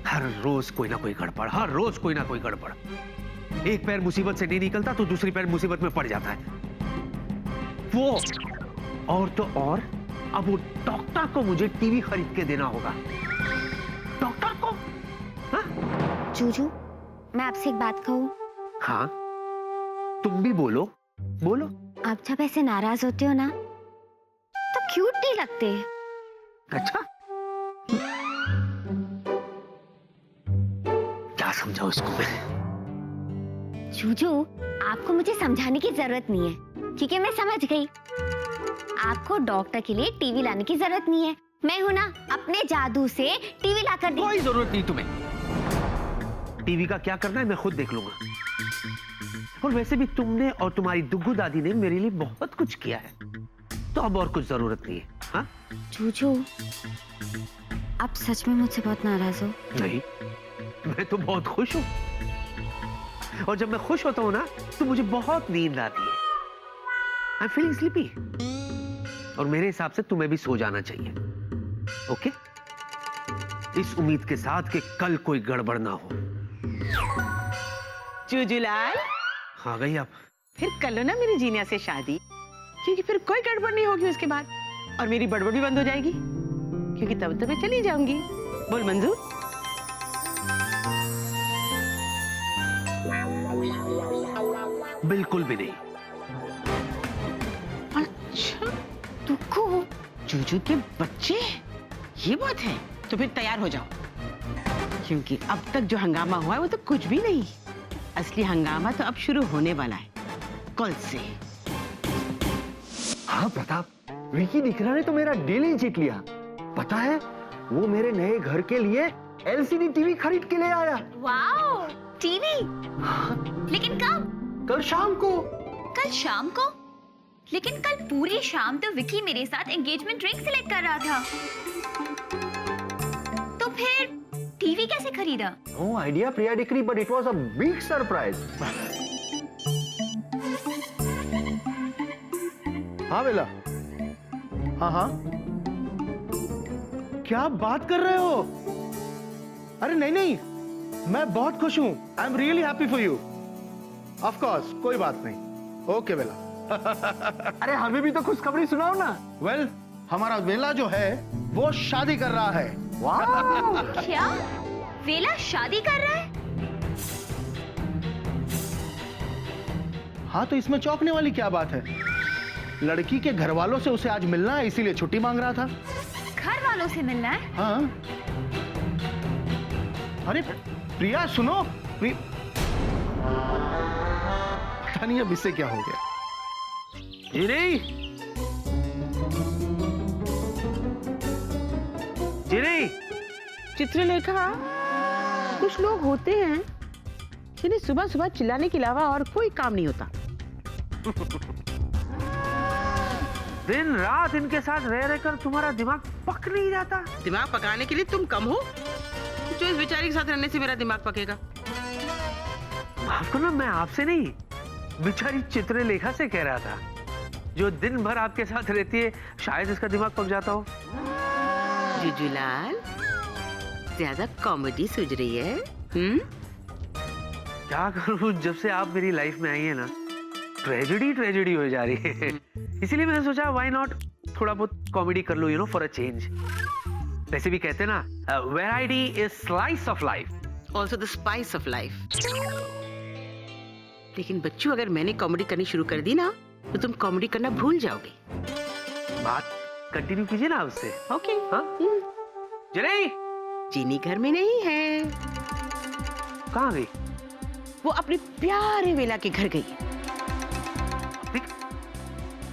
हर रोज कोई ना कोई गड़बड़, हर रोज कोई ना कोई गड़बड़। एक पैर मुसीबत से नहीं निकलता तो दूसरी पैर मुसीबत में पड़ जाता है। वो और तो और, अब वो डॉक्टर को मुझे टीवी खरीद के देना होगा। डॉक्टर को? हाँ?
जूजू, मैं आपसे एक बात कहूँ?
हाँ, तुम भी बोलो, बोलो।
आप जब ऐसे नाराज होते हो ना तो क्यूट नहीं लगते।
अच्छा, क्या समझाऊं इसको मैं?
जूजू, आपको मुझे समझाने की जरूरत नहीं है, क्योंकि मैं समझ गई। आपको डॉक्टर के लिए टीवी लाने की जरूरत नहीं है। मैं हूं ना, अपने जादू से टीवी लाकर दे।
कोई जरूरत नहीं तुम्हें। टीवी का क्या करना है मैं खुद देख लूंगा। और वैसे भी तुमने और तुम्हारी दुग्गू दादी ने मेरे लिए बहुत कुछ किया है, तो अब और कुछ जरूरत नहीं है। हाँ?
जूजू, आप सच में मुझसे बहुत नाराज हो?
नहीं, मैं तो बहुत खुश हूं। और जब मैं खुश होता हूं ना तो मुझे बहुत नींद आती है। I am feeling sleepy. और मेरे हिसाब से तुम्हें भी सो जाना चाहिए। ओके? इस उम्मीद के साथ कि कल कोई गड़बड़ ना हो।
जूजूलाल,
आ गई आप।
फिर कर लो ना मेरी जीनिया से शादी, क्योंकि फिर कोई गड़बड़ नहीं होगी उसके बाद, और मेरी बड़बड़ भी बंद हो जाएगी, क्योंकि तब तो मैं चली जाऊंगी। बोल मंजूर?
बिल्कुल भी नहीं।
अच्छा,
टुक्कू,
जूजू के बच्चे, ये बात है? तो फिर तैयार हो जाओ, क्योंकि अब तक जो हंगामा हुआ है वो तो कुछ भी नहीं। असली हंगामा तो अब शुरू होने वाला है, कल से।
हाँ प्रताप, विकी दिखरा ने तो मेरा डील ही जीत लिया। पता है, वो मेरे नए घर के लिए एलसीडी टीवी खरीद के ले आया।
Wow, TV? लेकिन कब?
कल शाम को।
कल शाम को? लेकिन कल पूरी शाम तो विकी मेरे साथ एंगेजमेंट रिंग सिलेक्ट कर रहा था। तो फिर टीवी कैसे खरीदा?
No idea, Priya Dikri, but it was a big surprise.
हाँ बेला, हाँ हाँ, क्या बात कर रहे हो? अरे नहीं नहीं, मैं बहुत खुश हूँ। I am really happy for you. Of course, कोई बात नहीं। ओके बेला।
अरे हमें भी तो खुशखबरी सुनाओ ना।
वेल, हमारा वेला जो है वो शादी कर रहा है।
वाह!
क्या? वेला शादी कर रहा है?
हाँ, तो इसमें चौंकने वाली क्या बात है? लड़की के घर वालों से उसे आज मिलना है, इसीलिए छुट्टी मांग रहा था।
घर वालों से मिलना है?
हाँ। अरे प्रिया सुनो, पता नहीं अब इससे क्या हो गया।
जिनी, जिनी,
चित्रलेखा, कुछ लोग होते हैं जिन्हें सुबह सुबह चिल्लाने के अलावा और कोई काम नहीं होता।
दिन रात इनके साथ रह रहकर तुम्हारा दिमाग पक नहीं जाता?
दिमाग पकाने के लिए तुम कम हो जो इस बेचारी के साथ रहने से मेरा दिमाग पकेगा।
माफ करना, मैं आपसे नहीं, बेचारी चित्रलेखा से कह रहा था, जो दिन भर आपके साथ रहती है, शायद इसका दिमाग पक जाता हो।
जुजुलाल, ज्यादा कॉमेडी सूझ रही है।
क्या करूं, जब से आप मेरी लाइफ में आई है ना, ट्रेजेडी हो जा रही है। इसीलिए मैंने सोचा व्हाई नॉट थोड़ा बहुत कॉमेडी कर लो, फॉर अ चेंज। वैसे भी कहते हैं ना, variety is slice of life,
also the spice of life. लेकिन बच्चों, अगर मैंने कॉमेडी करनी शुरू कर दी ना, तो तुम कॉमेडी करना भूल जाओगे।
बात कंटिन्यू कीजिए ना उससे।
ओके।
हाँ? जिनी,
जीनी घर में नहीं है,
कहाँ गई?
वो अपने प्यारे वेला के घर गई।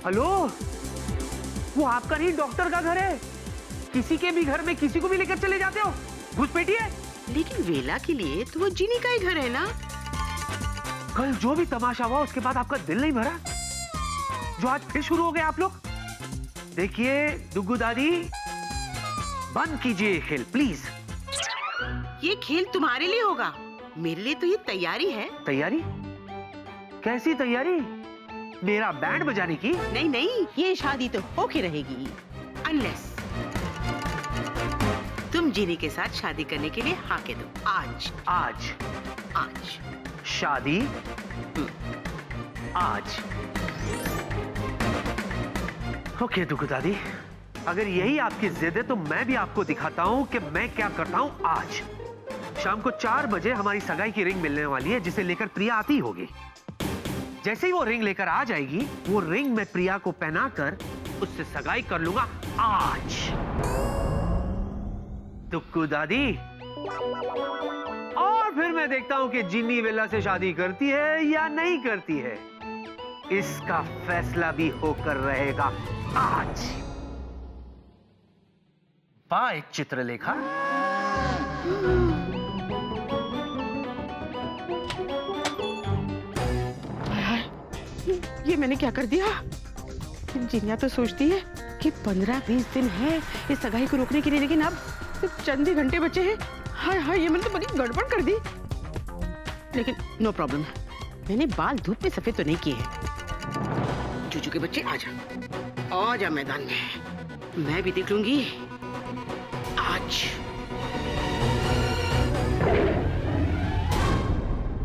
हेलो, वो आपका नहीं, डॉक्टर का घर है। किसी के भी घर में किसी को भी लेकर चले जाते हो, घुसपैठी है।
लेकिन वेला के लिए तो वो जीनी का ही घर है ना।
कल जो भी तमाशा हुआ उसके बाद आपका दिल नहीं भरा, जो आज फिर शुरू हो गए आप लोग। देखिए डुगू दादी, बंद कीजिए खेल प्लीज।
ये खेल तुम्हारे लिए होगा, मेरे लिए तो ये तैयारी है।
तैयारी? कैसी तैयारी? मेरा बैंड बजाने की?
नहीं नहीं, ये शादी तो होके रहेगी, अनलेस तुम जीनी के साथ शादी करने के लिए हाँ कह दो। आज
आज
आज
शादी? आज? ओके दुगु दादी, अगर यही आपकी जिद है तो मैं भी आपको दिखाता हूँ कि मैं क्या करता हूँ। आज शाम को 4 बजे हमारी सगाई की रिंग मिलने वाली है, जिसे लेकर प्रिया आती होगी। जैसे ही वो रिंग लेकर आ जाएगी, वो रिंग मैं प्रिया को पहनाकर उससे सगाई कर लूंगा आज। दुक्कू दादी, और फिर मैं देखता हूं कि जिन्नी वेला से शादी करती है या नहीं करती है। इसका फैसला भी होकर रहेगा आज। बाय चित्रलेखा।
ये मैंने क्या कर दिया? जिनिया तो सोचती है कि 15-20 दिन है इस सगाई को रोकने के लिए, लेकिन अब सिर्फ चंद ही घंटे बचे हैं। हाय हाय, ये मैंने तो बड़ी गड़बड़ कर दी। लेकिन नो प्रॉब्लम, मैंने बाल धूप में सफेद तो नहीं किए हैं। चूचू के बच्चे आजा मैदान में, मैं भी देख लूंगी आज।